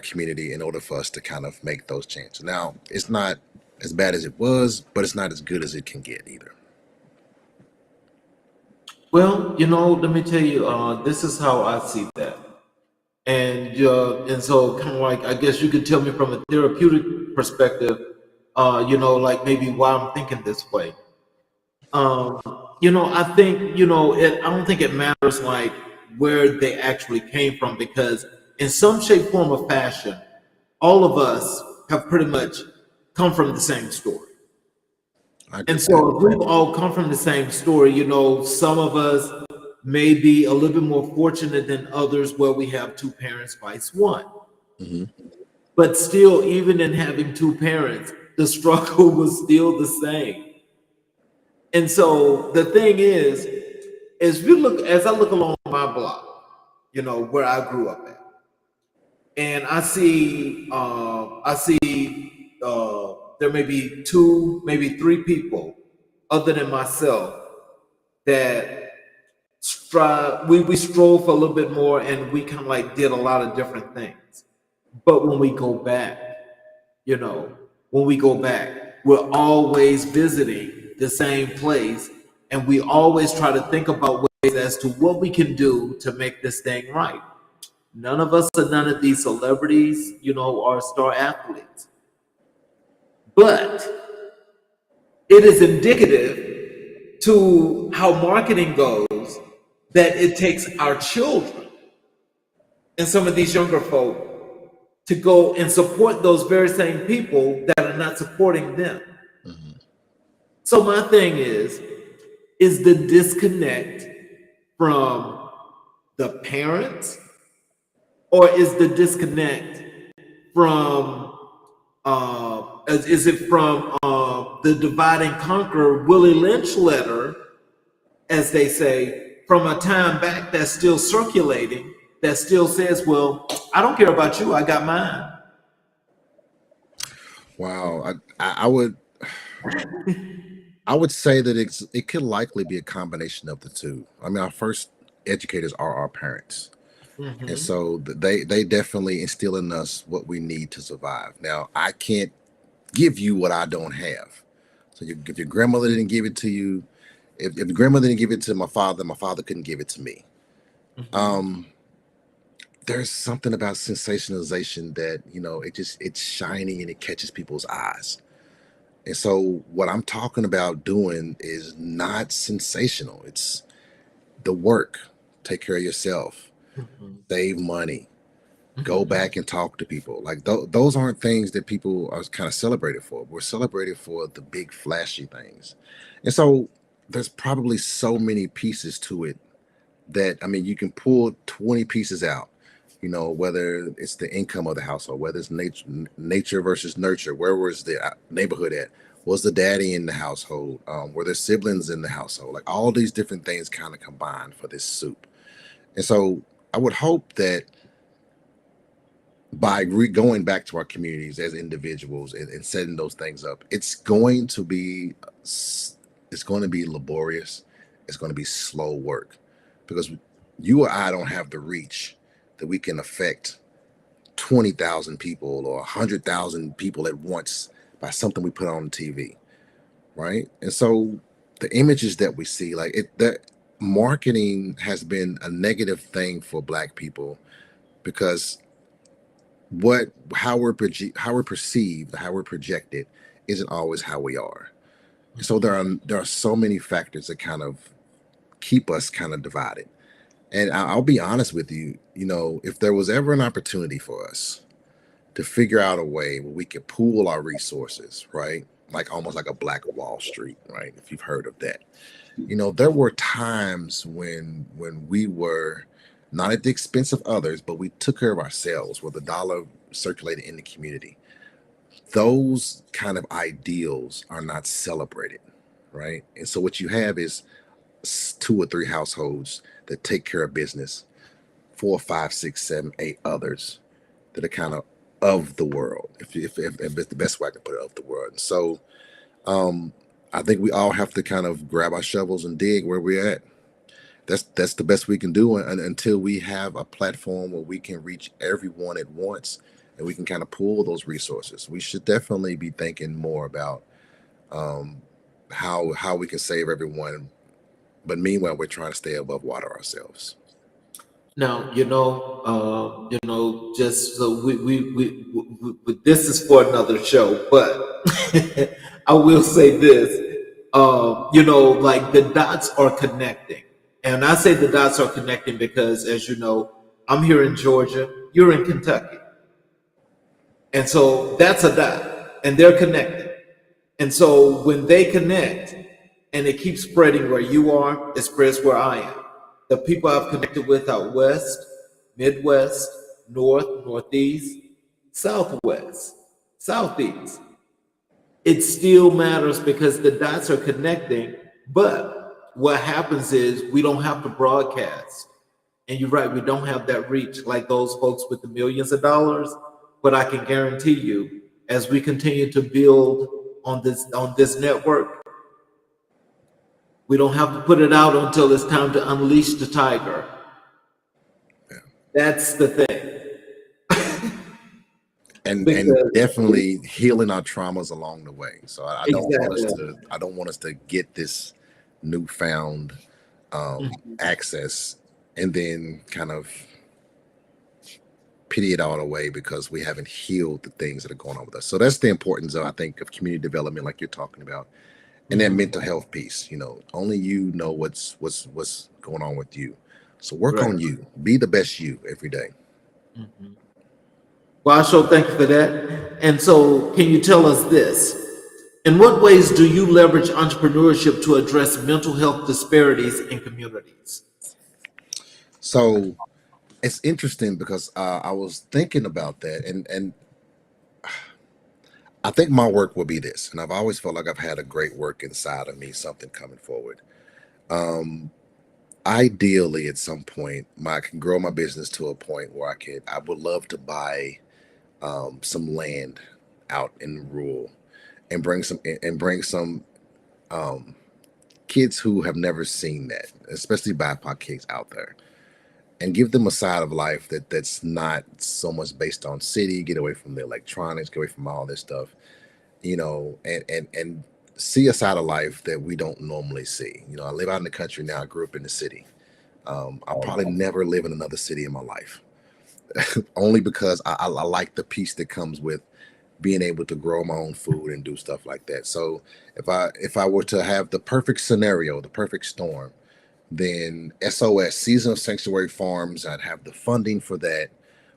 community in order for us to kind of make those changes. Now, it's not as bad as it was, but it's not as good as it can get either. Well, let me tell you, this is how I see that. And so kind of like, I guess you could tell me from a therapeutic perspective, like maybe why I'm thinking this way. Um, I think, I don't think it matters like where they actually came from because in some shape, form, or fashion, all of us have pretty much come from the same story. I agree And with that. so if we've all come from the same story, some of us may be a little bit more fortunate than others where we have two parents, vice one. Hmm. But still, even in having two parents, the struggle was still the same. And so the thing is you look as I look along my block, where I grew up at, and I see there may be two, maybe three people other than myself that strive we strove for a little bit more and we kind of like did a lot of different things. But when we go back, you know, when we go back, we're always visiting the same place and we always try to think about ways as to what we can do to make this thing right. None of us are none of these celebrities, or star athletes. But it is indicative to how marketing goes that it takes our children and some of these younger folk to go and support those very same people that are not supporting them. Hmm. So my thing is the disconnect from the parents or is the disconnect from is it from the divide and conquer Willie Lynch letter, as they say, from a time back that's still circulating that still says, well, I don't care about you, I got mine. Wow, I would say that it could likely be a combination of the two. I mean, our first educators are our parents, and Hmm. so they definitely instill in us what we need to survive. Now, I can't give you what I don't have. So if your grandmother didn't give it to you, if your grandmother didn't give it to my father couldn't give it to me. Hmm. Um, there's something about sensationalization that it's shiny and it catches people's eyes. And so what I'm talking about doing is not sensational. It's the work. Take care of yourself. Hmm. Save money. Go Hmm. back and talk to people. Like those aren't things that people are kind of celebrated for. We're celebrated for the big flashy things. And so there's probably so many pieces to it that, I mean, you can pull 20 pieces out, whether it's the income of the household, whether it's nature versus nurture. Where was the neighborhood at? Was the daddy in the household? Were there siblings in the household? Like all these different things kind of combined for this soup. And so I would hope that by going back to our communities as individuals and setting those things up, it's going to be laborious. It's going to be slow work because you or I don't have the reach that we can affect 20,000 people or 100,000 people at once by something we put on TV, right? And so the images that we see, like that marketing has been a negative thing for Black people because what how we're perceived, how we're projected isn't always how we are. So there are so many factors that kind of keep us kind of divided. And I'll be honest with you, if there was ever an opportunity for us to figure out a way where we could pool our resources, right? Like almost like a Black Wall Street, right? If you've heard of that. There were times when we were not at the expense of others, but we took care of ourselves where the dollar circulated in the community. Those kind of ideals are not celebrated, right? And so what you have is two or three households that take care of business, four, five, six, seven, eight others that are kind of the world, if it's the best way I can put it, of the world. And so um, I think we all have to kind of grab our shovels and dig where we're at. That's the best we can do until we have a platform where we can reach everyone at once and we can kind of pool those resources. We should definitely be thinking more about um, how we can save everyone, but meanwhile we're trying to stay above water ourselves. Now, just so this is for another show, but I will say this. like the dots are connecting. And I say the dots are connecting because, as you know, I'm here in Georgia, you're in Kentucky. And so that's a dot, and they're connected. And so when they connect and it keeps spreading where you are, it spreads where I am. The people I've connected with out west, Midwest, North, Northeast, Southwest, Southeast, it still matters because the dots are connecting. But what happens is we don't have to broadcast. And you're right, we don't have that reach like those folks with the millions of dollars. But I can guarantee you, as we continue to build on this network, we don't have to put it out until it's time to unleash the tiger. Yeah. That's the thing. And Because definitely healing our traumas along the way. So I don't want us exactly. to get this newfound access and then kind of pity it all away because we haven't healed the things that are going on with us. So that's the importance of, I think, of community development, like you're talking about, and that mental health piece. Only you know what's going on with you. So work Right. on you. Be the best you every day. Well, I sure thank you for that. And so, can you tell us this? In what ways do you leverage entrepreneurship to address mental health disparities in communities? So it's interesting because I was thinking about that, and I think my work will be this, and I've always felt like I've had a great work inside of me, something coming forward. Um, Ideally, at some point, I can grow my business to a point where I would love to buy some land out in rural and bring some um, kids who have never seen that, especially BIPOC kids out there, and give them a side of life that's not so much based on city. Get away from the electronics, get away from all this stuff, and see a side of life that we don't normally see. I live out in the country now. I grew up in the city. I'll probably never live in another city in my life, only because I like the peace that comes with being able to grow my own food and do stuff like that. So if I were to have the perfect scenario, the perfect storm, then SOS, Season of Sanctuary Farms, I'd have the funding for that,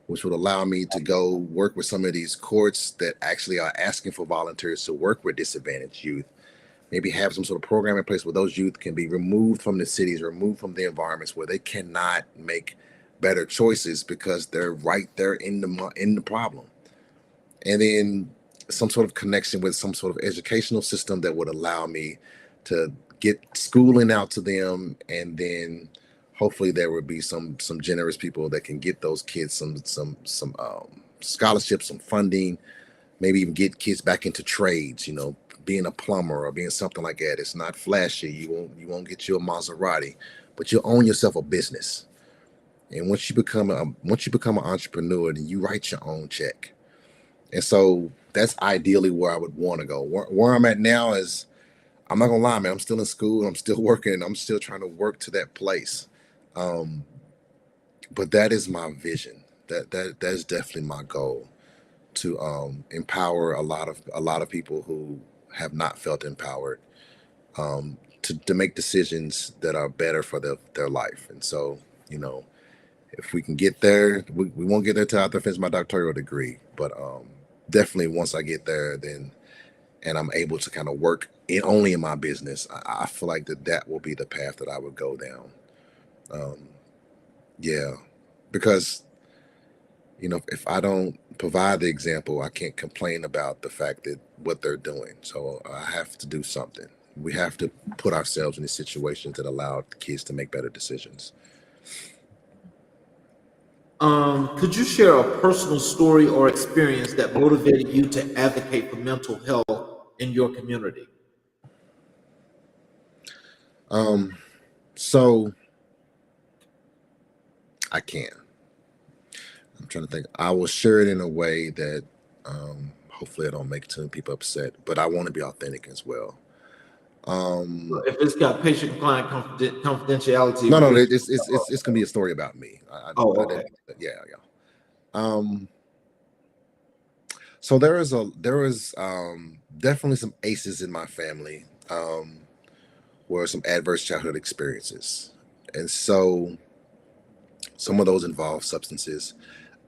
which would allow me to go work with some of these courts that actually are asking for volunteers to work with disadvantaged youth. Maybe have some sort of program in place where those youth can be removed from the cities, removed from the environments where they cannot make better choices because they're right there in the problem. And then some sort of connection with some sort of educational system that would allow me to get schooling out to them, and then hopefully there would be some generous people that can get those kids some scholarships, some funding, maybe even get kids back into trades, being a plumber or being something like that. It's not flashy. You won't get you a Maserati, but you'll own yourself a business. And once you become an entrepreneur, then you write your own check. And so that's ideally where I would want to go. Where I'm at now is, I'm not gonna lie, man. I'm still in school. I'm still working. I'm still trying to work to that place. Um, but that is my vision. That is definitely my goal, to empower a lot of people who have not felt empowered, to make decisions that are better for their life. And so, you know, if we can get there, we won't get there till after I finish my doctoral degree. But definitely once I get there, then and I'm able to kind of work only in my business, I feel like that will be the path that I would go down. Um, yeah, because if I don't provide the example, I can't complain about the fact that what they're doing. So I have to do something. We have to put ourselves in these situations that allow the kids to make better decisions. Could you share a personal story or experience that motivated you to advocate for mental health in your community? Um, so I can. I'm trying to think. I will share it in a way that hopefully I don't make too many people upset, but I want to be authentic as well. Um, If it's got patient-client no, confidentiality, no, please. it's gonna be a story about me. Oh, okay. Yeah, yeah. Um, so there is definitely some aces in my family. were some adverse childhood experiences. And so some of those involve substances,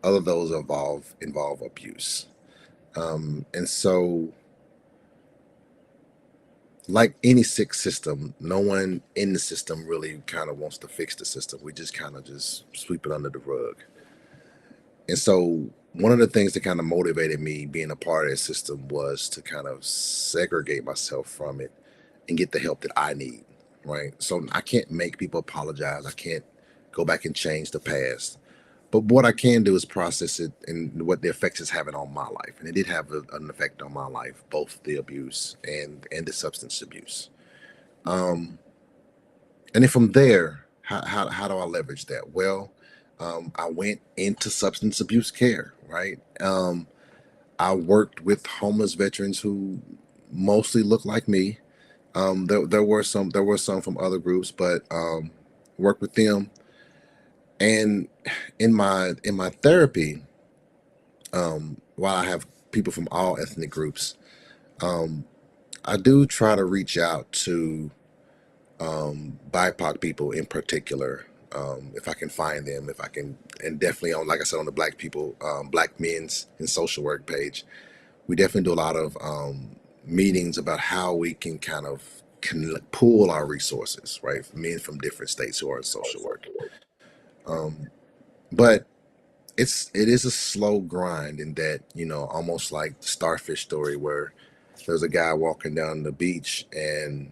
other of those involve abuse. And so, like any sick system, no one in the system really kind of wants to fix the system. We just kind of just sweep it under the rug. And so one of the things that kind of motivated me being a part of the system was to kind of segregate myself from it and get the help that I need. Right. So I can't make people apologize. I can't go back and change the past. But what I can do is process it and what the effects it's having on my life. And it did have an effect on my life, both the abuse and the substance abuse. Um, and then from there, how do I leverage that? Well, I went into substance abuse care, right? I worked with homeless veterans who mostly look like me. There were some from other groups, but worked with them. And in my therapy, while I have people from all ethnic groups, um, I do try to reach out to BIPOC people in particular, if I can find them, if I can, and definitely on, like I said, on the Black people, Black men's and social work page, we definitely do a lot of meetings about how we can kind of can pool our resources, right? Men from different states who are in social work, um, but it is a slow grind in that, almost like the starfish story where there's a guy walking down the beach and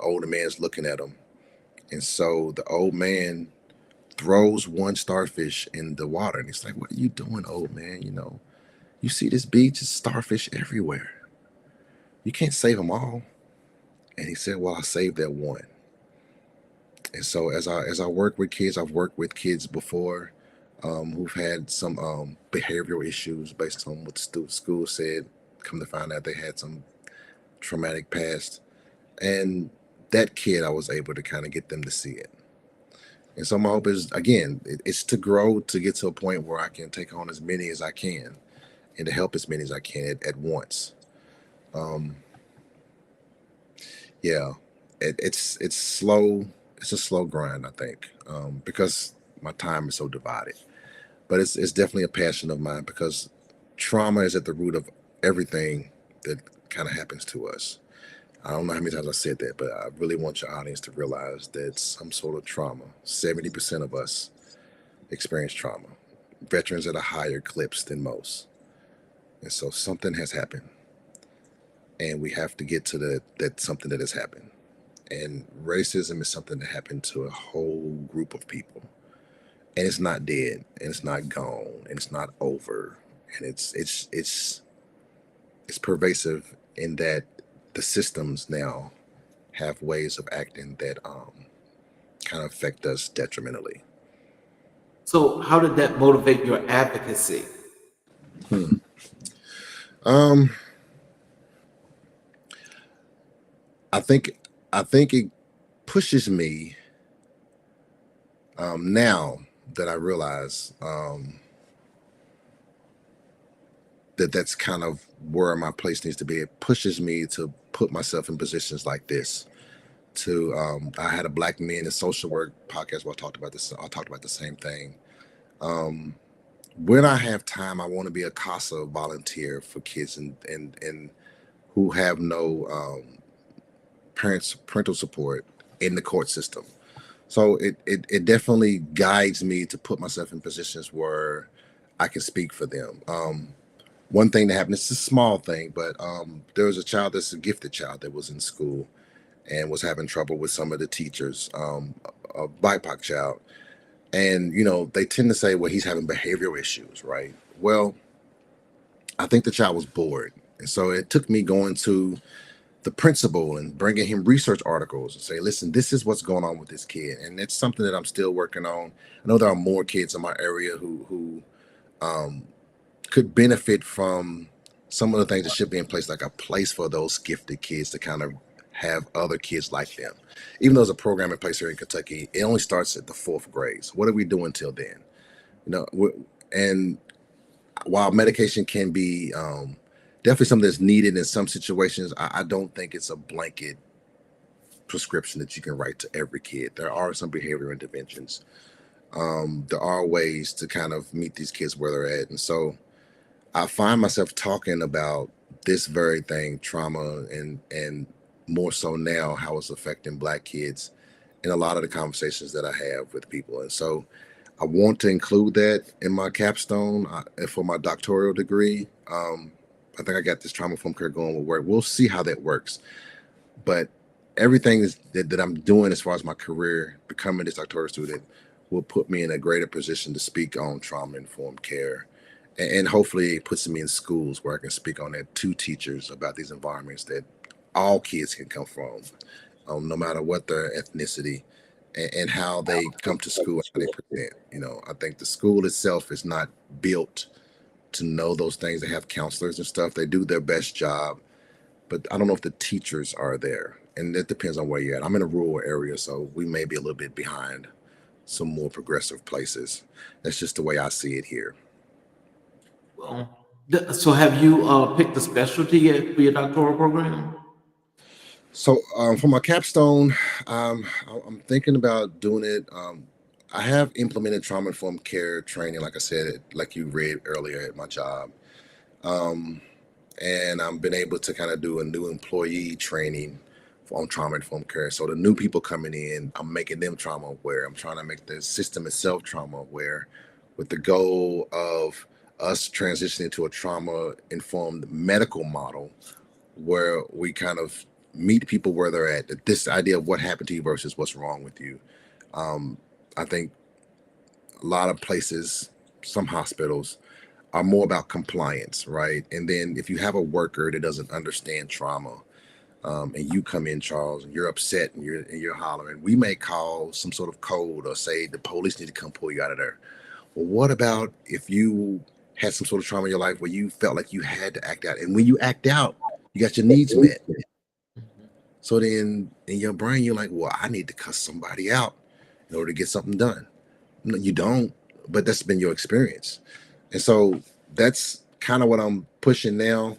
older man's looking at him, and so the old man throws one starfish in the water, and he's like, "What are you doing, old man? You see this beach, it's starfish everywhere. You can't save them all." And he said, "Well, I saved that one." And so as I work with kids, I've worked with kids before, who've had some behavioral issues based on what the school said. Come to find out they had some traumatic past, and that kid, I was able to kind of get them to see it. And so my hope is, again, it's to grow to get to a point where I can take on as many as I can and to help as many as I can at once. Um, yeah, it's slow. It's a slow grind, I think, because my time is so divided. But it's definitely a passion of mine because trauma is at the root of everything that kind of happens to us. I don't know how many times I said that, but I really want your audience to realize that some sort of trauma. 70% of us experience trauma. Veterans at a higher clips than most, and so something has happened, and we have to get to that something that has happened. And racism is something that happened to a whole group of people, and it's not dead, and it's not gone, and it's not over, and it's pervasive in that the systems now have ways of acting that kind of affect us detrimentally. So, how did that motivate your advocacy? Hmm. Um, I think I think it pushes me, now that I realize, that that's kind of where my place needs to be. It pushes me to put myself in positions like this. I had a Black men in social work podcast where I talked about this. I talked about the same thing. Um, when I have time, I want to be a CASA volunteer for kids and who have no parental support in the court system. So it definitely guides me to put myself in positions where I can speak for them. One thing that happened, it's a small thing, but there was a child that's a gifted child that was in school and was having trouble with some of the teachers, a BIPOC child. And, they tend to say, well, he's having behavioral issues, right? Well, I think the child was bored. And so it took me going to the principal and bringing him research articles and say, listen, this is what's going on with this kid. And it's something that I'm still working on. I know there are more kids in my area who um, could benefit from some of the things that should be in place, like a place for those gifted kids to kind of have other kids like them. Even though there's a program in place here in Kentucky, it only starts at the fourth grade. So what are we doing till then? You know, and while medication can be definitely something that's needed in some situations, I don't think it's a blanket prescription that you can write to every kid. There are some behavior interventions. There are ways to kind of meet these kids where they're at. And so I find myself talking about this very thing, trauma, and more so now how it's affecting Black kids in a lot of the conversations that I have with people. And so I want to include that in my capstone and for my doctoral degree. I think I got this trauma informed care going with work. We'll see how that works. But everything that I'm doing as far as my career, becoming this doctoral student, will put me in a greater position to speak on trauma informed care. And hopefully it puts me in schools where I can speak on that to teachers about these environments that all kids can come from, no matter what their ethnicity, and how they come to school and how they present. I think the school itself is not built to know those things. They have counselors and stuff. They do their best job, but I don't know if the teachers are there. And it depends on where you're at. I'm in a rural area, so we may be a little bit behind some more progressive places. That's just the way I see it here. Well, so have you picked a specialty yet for your doctoral program? So for my capstone, I'm thinking about doing it. I have implemented trauma informed care training, like I said, like you read earlier at my job. Um, and I've been able to kind of do a new employee training on trauma informed care. So the new people coming in, I'm making them trauma aware. I'm trying to make the system itself trauma aware, with the goal of us transitioning to a trauma informed medical model where we kind of meet people where they're at. This idea of what happened to you versus what's wrong with you. Um, I think a lot of places, some hospitals, are more about compliance, right? And then if you have a worker that doesn't understand trauma, and you come in, Charles, and you're upset and you're hollering, we may call some sort of code or say the police need to come pull you out of there. Well, what about if you had some sort of trauma in your life where you felt like you had to act out, and when you act out, you got your needs met? So then in your brain, you're like, well, I need to cuss somebody out in order to get something done. No, you don't, but that's been your experience. And so that's kind of what I'm pushing now.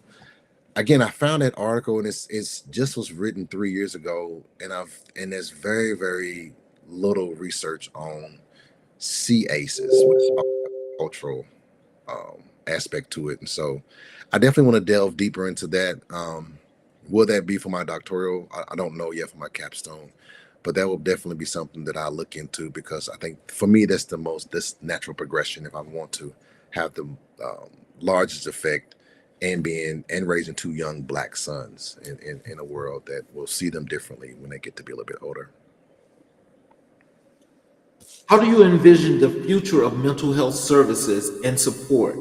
Again, I found that article, and it's just was written 3 years ago, and there's very, very little research on CACEs, which is cultural aspect to it. And so I definitely want to delve deeper into that. Will that be for my doctoral? I don't know yet for my capstone, but that will definitely be something that I look into, because I think for me that's this natural progression if I want to have the largest effect and raising two young Black sons in a world that will see them differently when they get to be a little bit older. How do you envision the future of mental health services and support,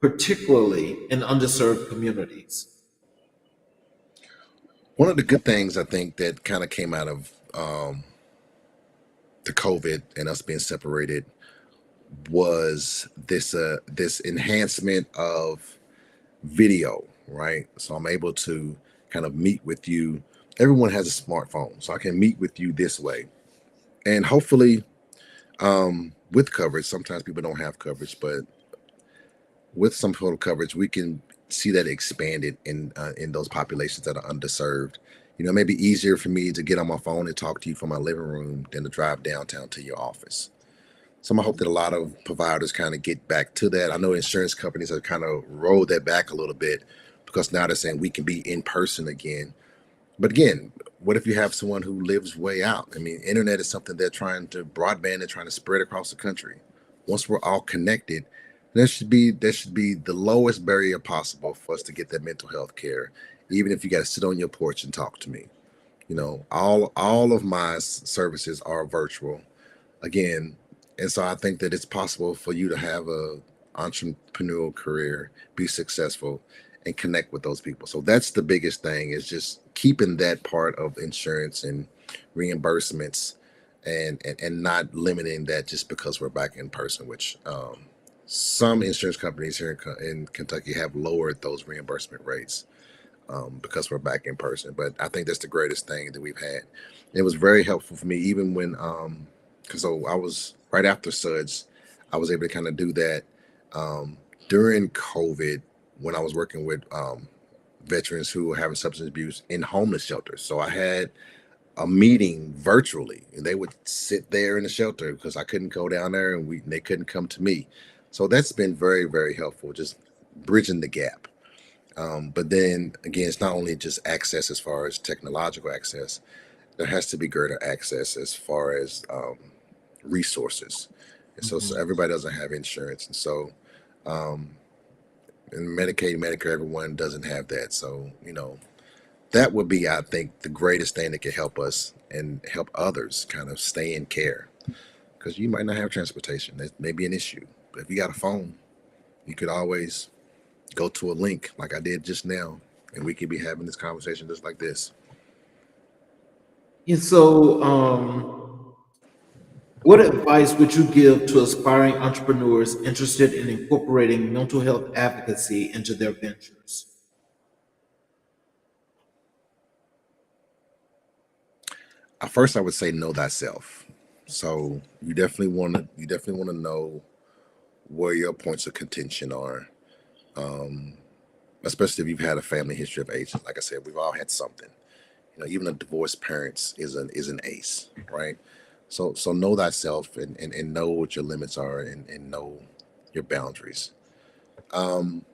particularly in underserved communities? One of the good things I think that kind of came out of the COVID and us being separated was this enhancement of video, right? So I'm able to kind of meet with you. Everyone has a smartphone, so I can meet with you this way, and hopefully with coverage. Sometimes people don't have coverage, but with some sort of coverage, we can see that expanded in those populations that are underserved. It may be easier for me to get on my phone and talk to you from my living room than to drive downtown to your office. So I hope that a lot of providers kind of get back to that. I know insurance companies have kind of rolled that back a little bit, because now they're saying we can be in person again. But again, what if you have someone who lives way out? I mean, internet is something broadband, they're trying to spread across the country. Once we're all connected, there should be the lowest barrier possible for us to get that mental health care, even if you got to sit on your porch and talk to me. All of my services are virtual again. And so I think that it's possible for you to have a entrepreneurial career, be successful, and connect with those people. So that's the biggest thing, is just keeping that part of insurance and reimbursements, and not limiting that just because we're back in person, which some insurance companies here in Kentucky have lowered those reimbursement rates because we're back in person. But I think that's the greatest thing that we've had. It was very helpful for me, even when, because so I was right after SUDS, I was able to kind of do that um, during COVID, when I was working with veterans who were having substance abuse in homeless shelters. So I had a meeting virtually, and they would sit there in the shelter because I couldn't go down there, and they couldn't come to me. So that's been very, very helpful, just bridging the gap. But then again, it's not only just access as far as technological access. There has to be greater access as far as resources. And so Mhm. everybody doesn't have insurance, and so um, and Medicaid, Medicare, everyone doesn't have that. So that would be, I think, the greatest thing that could help us and help others kind of stay in care, because you might not have transportation. That may be an issue, but if you got a phone, you could always go to a link like I did just now, and we could be having this conversation just like this. And so, what advice would you give to aspiring entrepreneurs interested in incorporating mental health advocacy into their ventures? First, I would say know thyself. So you definitely want to know where your points of contention are, um, especially if you've had a family history of ACE. Like I said, we've all had something. Even a divorced parents is an ACE, right? So know thyself, and know what your limits are, and know your boundaries. Um,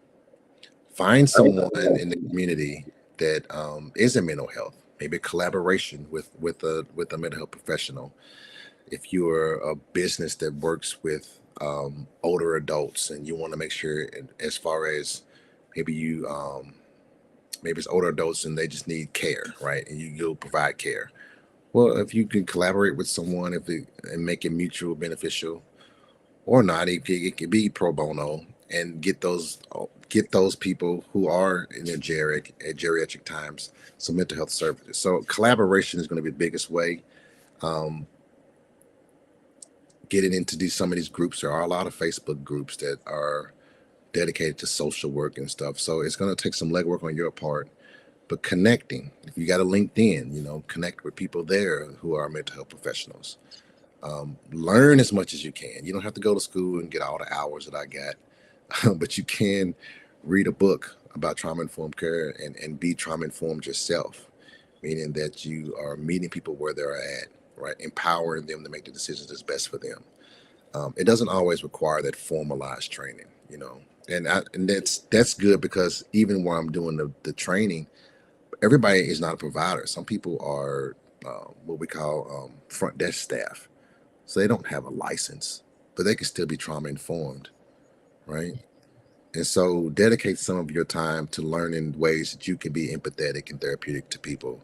Find someone in the community that is in mental health. Maybe a collaboration with a mental health professional. If you're a business that works with older adults, and you want to make sure, as far as maybe maybe it's older adults and they just need care, right? And you'll provide care. Well, if you can collaborate with someone, and make it mutual beneficial or not, it could be pro bono, and get those people who are in their geriatric times some mental health services. So collaboration is going to be the biggest way. Um, Getting into some of these groups, there are a lot of Facebook groups that are dedicated to social work and stuff. So it's going to take some legwork on your part, but connecting. If you got a LinkedIn, connect with people there who are mental health professionals. Learn as much as you can. You don't have to go to school and get all the hours that I got, but you can read a book about trauma informed care, and be trauma informed yourself, meaning that you are meeting people where they're at, right? Empowering them to make the decisions that's best for them. It doesn't always require that formalized training, and that's good, because even while I'm doing the training, everybody is not a provider. Some people are what we call front desk staff, so they don't have a license, but they can still be trauma informed, right? And so dedicate some of your time to learning ways that you can be empathetic and therapeutic to people.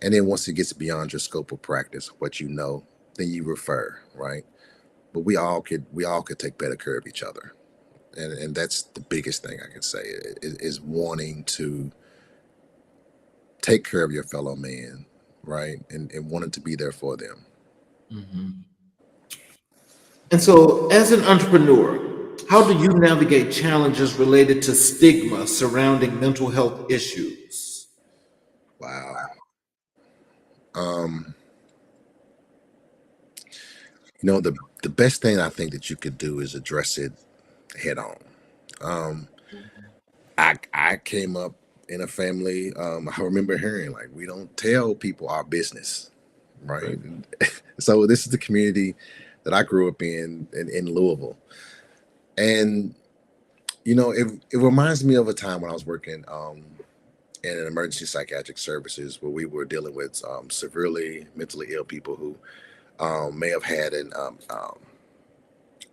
And then once it gets beyond your scope of practice, what you know, then you refer, right? But we all could take better care of each other. And that's the biggest thing I can say, is wanting to take care of your fellow man, right? And wanting to be there for them. Mhm. And so, as an entrepreneur, how do you navigate challenges related to stigma surrounding mental health issues? Wow. Um, the best thing I think that you could do is address it head on. Um, I came up in a family. I remember hearing, like, we don't tell people our business, right? Right. So this is the community that I grew up in Louisville, and it reminds me of a time when I was working in an emergency psychiatric services, where we were dealing with severely mentally ill people who may have had an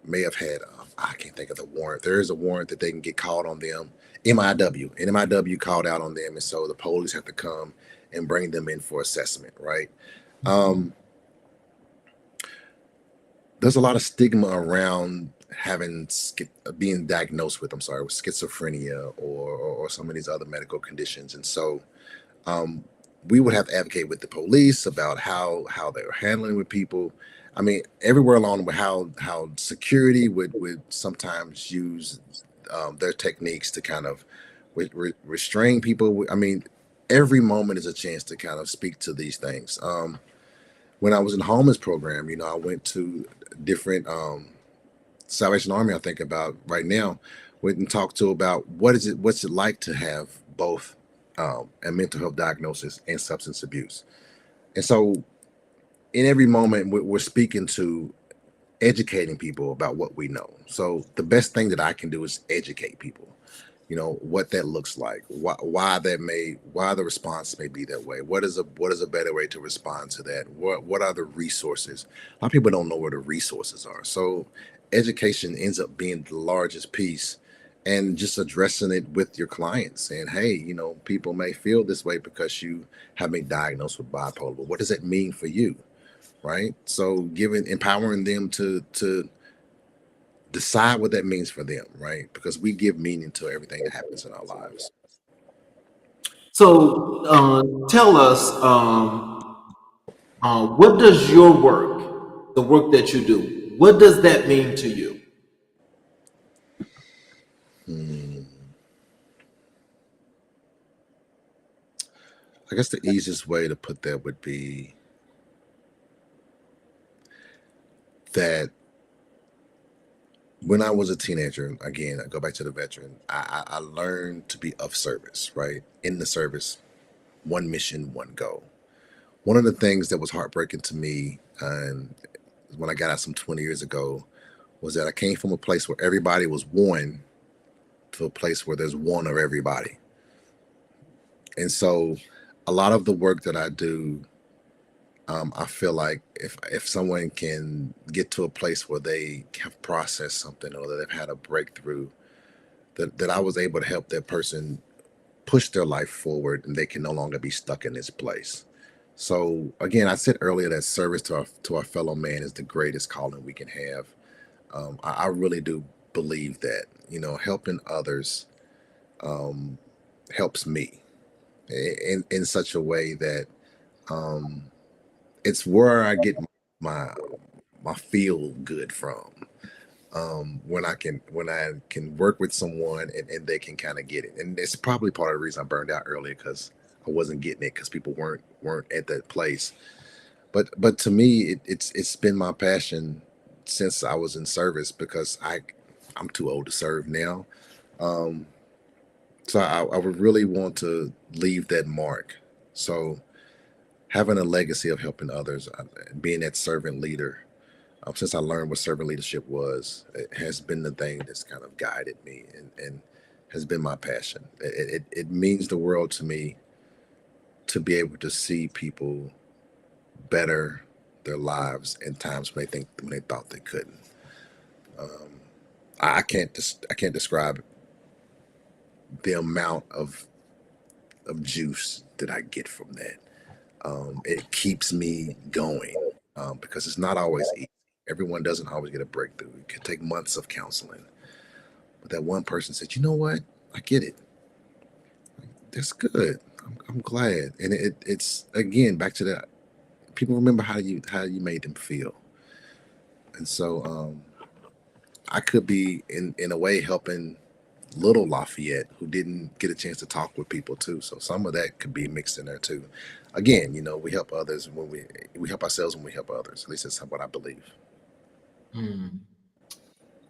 may have had I can't think of the warrant. There is a warrant that they can get called on them. MIW, and MIW called out on them, and so the police have to come and bring them in for assessment, right? Mhm. Um, there's a lot of stigma around being diagnosed with, I'm sorry, with schizophrenia, or some of these other medical conditions, and so um, we would have to advocate with the police about how they were handling with people. I mean, everywhere along with how security would sometimes use their techniques to kind of restrain people. I mean, every moment is a chance to kind of speak to these things. When I was in the homeless program, I went to different Salvation Army. I think about right now, went and talked to about what's it like to have both a mental health diagnosis and substance abuse. And so in every moment, we're speaking to educating people about what we know. So the best thing that I can do is educate people, what that looks like, why the response may be that way, what is a better way to respond to that, what are the resources. A lot of people don't know where the resources are, so education ends up being the largest piece, and just addressing it with your clients, saying, hey, people may feel this way because you have been diagnosed with bipolar, but what does that mean for you? Right? So giving empowering them to decide what that means for them, right? Because we give meaning to everything that happens in our lives. So tell us, what does your work, the work that you do, what does that mean to you? Hmm. I guess the easiest way to put that would be that when I was a teenager, again, I go back to the veteran, I learned to be of service, right? In the service, one mission, one goal. One of the things that was heartbreaking to me, and when I got out some 20 years ago, was that I came from a place where everybody was one to a place where there's one of everybody. And so a lot of the work that I do, I feel like if someone can get to a place where they have processed something or that they've had a breakthrough, that I was able to help that person push their life forward and they can no longer be stuck in this place. So again, I said earlier that service to our fellow man is the greatest calling we can have. I really do believe that, helping others um, helps me in such a way that um, it's where I get my my feel good from. When I can work with someone and they can kind of get it, and it's probably part of the reason I burned out earlier, because I wasn't getting it because people weren't at that place. But to me, it's been my passion since I was in service, because I'm too old to serve now. Um, so I would really want to leave that mark. So having a legacy of helping others, being that servant leader, since I learned what servant leadership was, it has been the thing that's kind of guided me and has been my passion. It means the world to me to be able to see people better their lives in times when they thought they couldn't. Um, I can't describe the amount of juice that I get from that. It keeps me going, because it's not always easy. Everyone doesn't always get a breakthrough. It can take months of counseling. But that one person said, you know what? I get it. That's good. I'm glad. And it's again back to that. People remember how you made them feel. And so I could be in a way helping little Lafayette who didn't get a chance to talk with people too. So some of that could be mixed in there too. Again, we help others when we help ourselves when we help others. At least that's what I believe. Hmm.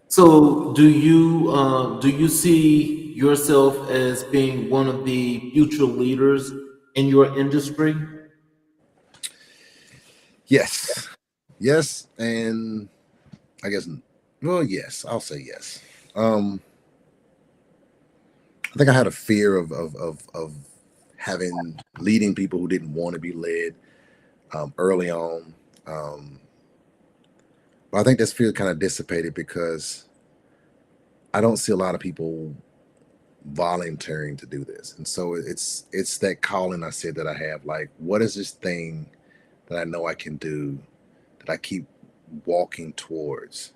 So do you see yourself as being one of the future leaders in your industry? Yes, yes, and I guess, well, yes, I'll say yes. Um, I think I had a fear of having leading people who didn't want to be led early on. Um, but I think this fear kind of dissipated because I don't see a lot of people volunteering to do this, and so it's that calling I said that I have. Like, what is this thing that I know I can do, that I keep walking towards,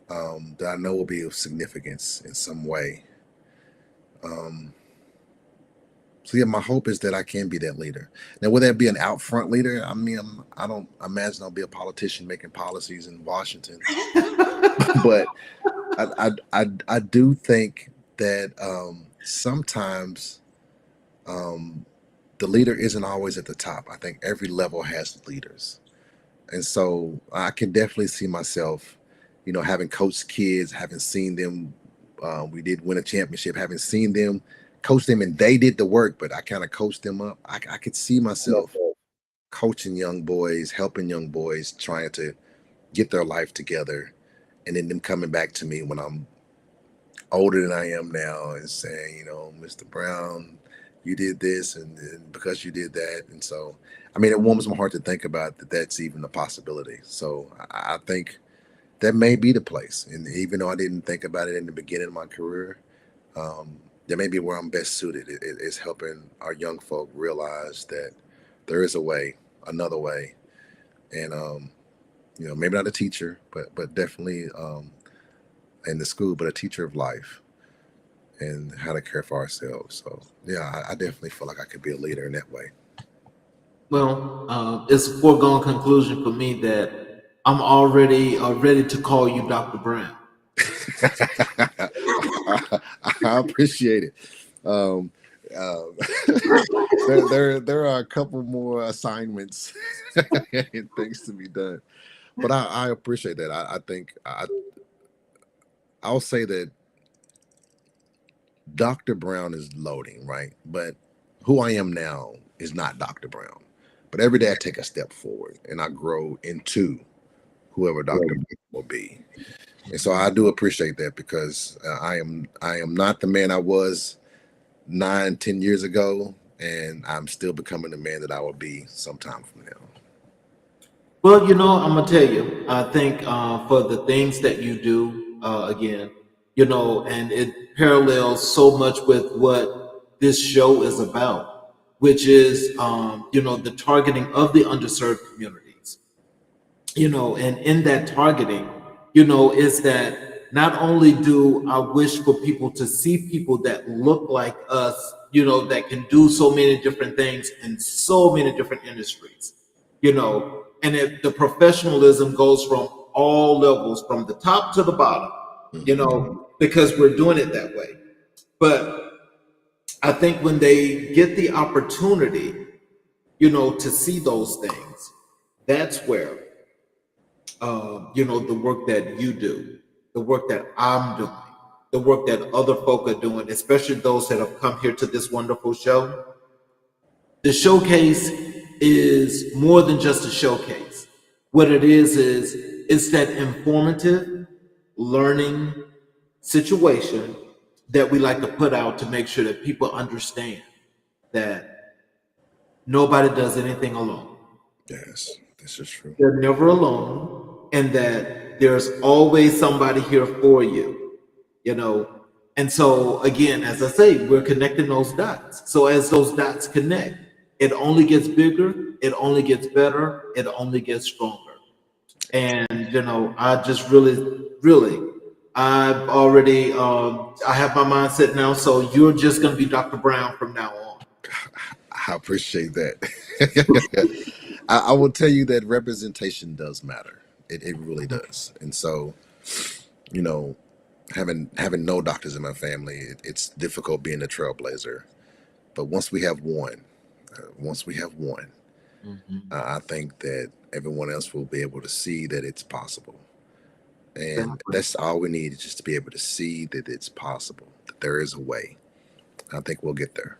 that I know will be of significance in some way. Um, so yeah, my hope is that I can be that leader. Now, will that be an out front leader? I mean, I don't imagine I'll be a politician making policies in Washington, but I do think that sometimes um, the leader isn't always at the top. I think every level has leaders, and so I can definitely see myself, having coached kids, having seen them. We did win a championship, having seen them coach them, and they did the work, but I kind of coached them up. I could see myself coaching young boys, helping young boys, trying to get their life together, and then them coming back to me when I'm older than I am now and saying, Mr. Brown, you did this and because you did that. And so, I mean, it warms my heart to think about that that's even a possibility. So I think that may be the place. And even though I didn't think about it in the beginning of my career, that may be where I'm best suited. Is helping our young folk realize that there is a way, another way. And, maybe not a teacher, but definitely in the school, but a teacher of life and how to care for ourselves. So yeah, I definitely feel like I could be a leader in that way. Well, it's a foregone conclusion for me that I'm already ready to call you Dr. Brown. I appreciate it. Um, uh, there are a couple more assignments and things to be done, but I appreciate that. I think I'll say that Dr. Brown is loading, right? But who I am now is not Dr. Brown. But every day I take a step forward and I grow into whoever Dr. Brown will be. And so I do appreciate that because I am not the man I was 9, 10 years ago, and I'm still becoming the man that I will be sometime from now. Well, I'm gonna tell you. I think for the things that you do, again, and it parallels so much with what this show is about, which is, the targeting of the underserved communities. And in that targeting, is that not only do I wish for people to see people that look like us, that can do so many different things in so many different industries, and if the professionalism goes from all levels, from the top to the bottom, because we're doing it that way. But I think when they get the opportunity, to see those things, that's where the work that you do, the work that I'm doing, the work that other folk are doing, especially those that have come here to this wonderful show. The showcase is more than just a showcase. What it is it's that informative learning situation that we like to put out to make sure that people understand that nobody does anything alone. Yes, this is true. You're never alone, and that there's always somebody here for you, you know. And so, again, as I say, we're connecting those dots. So, as those dots connect, it only gets bigger, it only gets better, it only gets stronger. And, I just really, I've already, I have my mindset now. So, you're just going to be Dr. Brown from now on. I appreciate that. I will tell you that representation does matter. It really does. And so, you know, having no doctors in my family, it's difficult being a trailblazer. But once we have one, Mhm. I think that everyone else will be able to see that it's possible. And Exactly. that's all we need is just to be able to see that it's possible, that there is a way. I think we'll get there.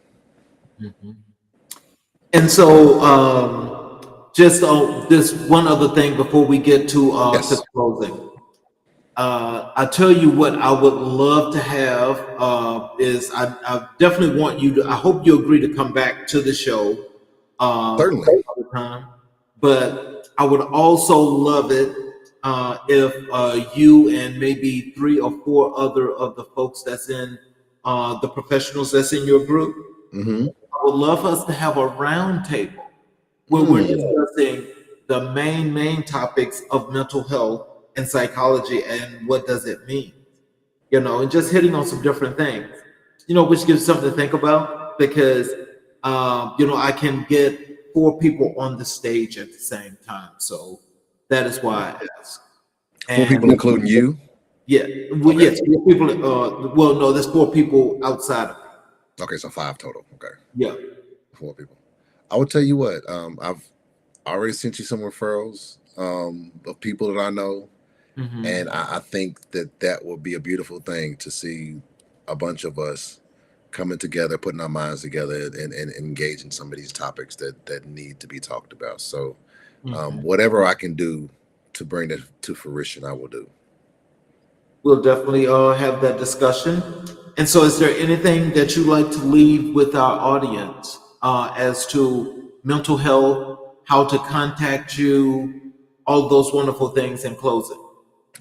Mhm. And so, just this one other thing before we get to Yes, closing. I tell you what, I would love to have is I definitely want you to. I hope you agree to come back to the show certainly. another time. But I would also love it if you and maybe 3 or 4 other of the folks that's in the professionals that's in your group. Hmm. I would love us to have a round table where we're Mm, discussing the main topics of mental health and psychology and what does it mean, and just hitting on some different things, which gives something to think about because, I can get 4 people on the stage at the same time. So that is why I ask. 4 people, And including you. yeah, well, Okay. yes, 4 people. Well, no, there's 4 people outside of me. Okay, so 5 total. Okay, Yeah. 4 people. I will tell you what. I've already sent you some referrals of people that I know, and Hmm. I think that that will be a beautiful thing to see a bunch of us coming together, putting our minds together, and engaging some of these topics that need to be talked about. So, Mhm. whatever I can do to bring that to fruition, I will do. We'll definitely have that discussion. And so, is there anything that you'd like to leave with our audience as to mental health, how to contact you, all those wonderful things in closing?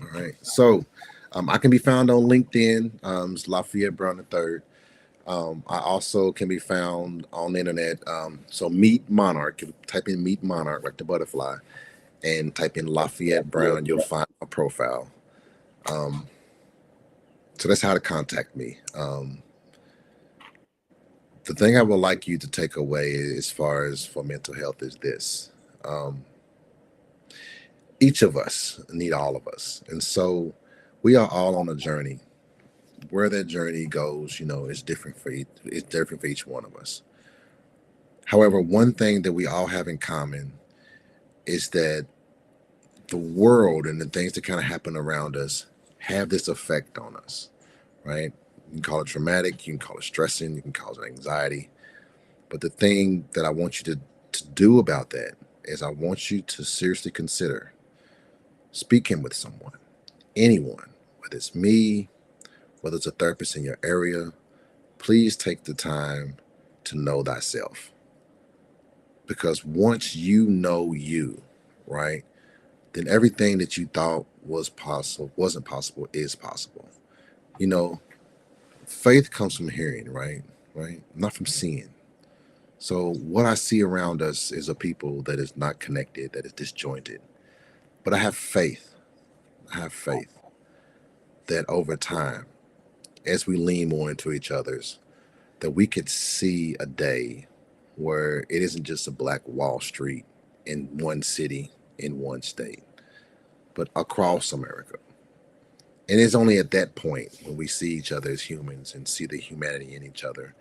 All right. So, I can be found on LinkedIn. It's Lafayette Brown III. I also can be found on the internet. So Meet Monarch. If you type in Meet Monarch, like the butterfly, and type in Lafayette Brown, you'll find my profile. Um, so that's how to contact me. The thing I would like you to take away as far as for mental health is this. Um, each of us need all of us. And so we are all on a journey. Where that journey goes, is different for it's different for each one of us. However, one thing that we all have in common is that the world and the things that kind of happen around us have this effect on us, right? You can call it traumatic, you can call it stressing, you can call it anxiety. But the thing that I want you to do about that is I want you to seriously consider speaking with someone, anyone, whether it's me, whether it's a therapist in your area. Please take the time to know thyself. Because once you know you, right, then everything that you thought was possible, wasn't possible, is possible. You know, faith comes from hearing, right? Right? Not from seeing. So what I see around us is a people that is not connected, that is disjointed. But I have faith. I have faith that over time, as we lean more into each other's, that we could see a day where it isn't just a black Wall Street in one city, in one state, but across America. And it's only at that point when we see each other as humans and see the humanity in each other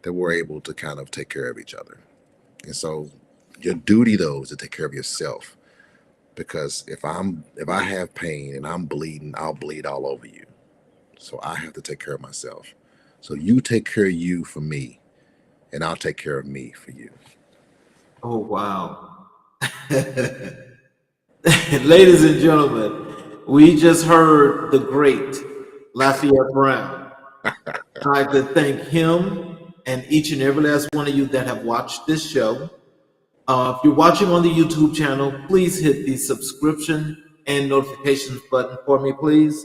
that we're able to kind of take care of each other. And so your duty though is to take care of yourself, because if I have pain and I'm bleeding, I'll bleed all over you. So I have to take care of myself. So you take care of you for me, and I'll take care of me for you. Oh, wow. Ladies and gentlemen, we just heard the great Lafayette Brown. I'd like to thank him and each and every last one of you that have watched this show. If you're watching on the YouTube channel, please hit the subscription and notifications button for me, please.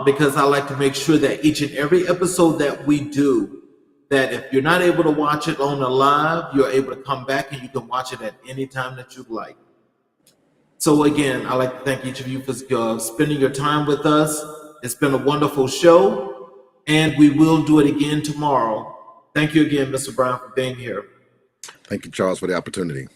Because I like to make sure that each and every episode that we do, that if you're not able to watch it on the live, you're able to come back and you can watch it at any time that you'd like. So again, I'd like to thank each of you for spending your time with us. It's been a wonderful show, and we will do it again tomorrow. Thank you again, Mr. Brown, for being here. Thank you, Charles, for the opportunity.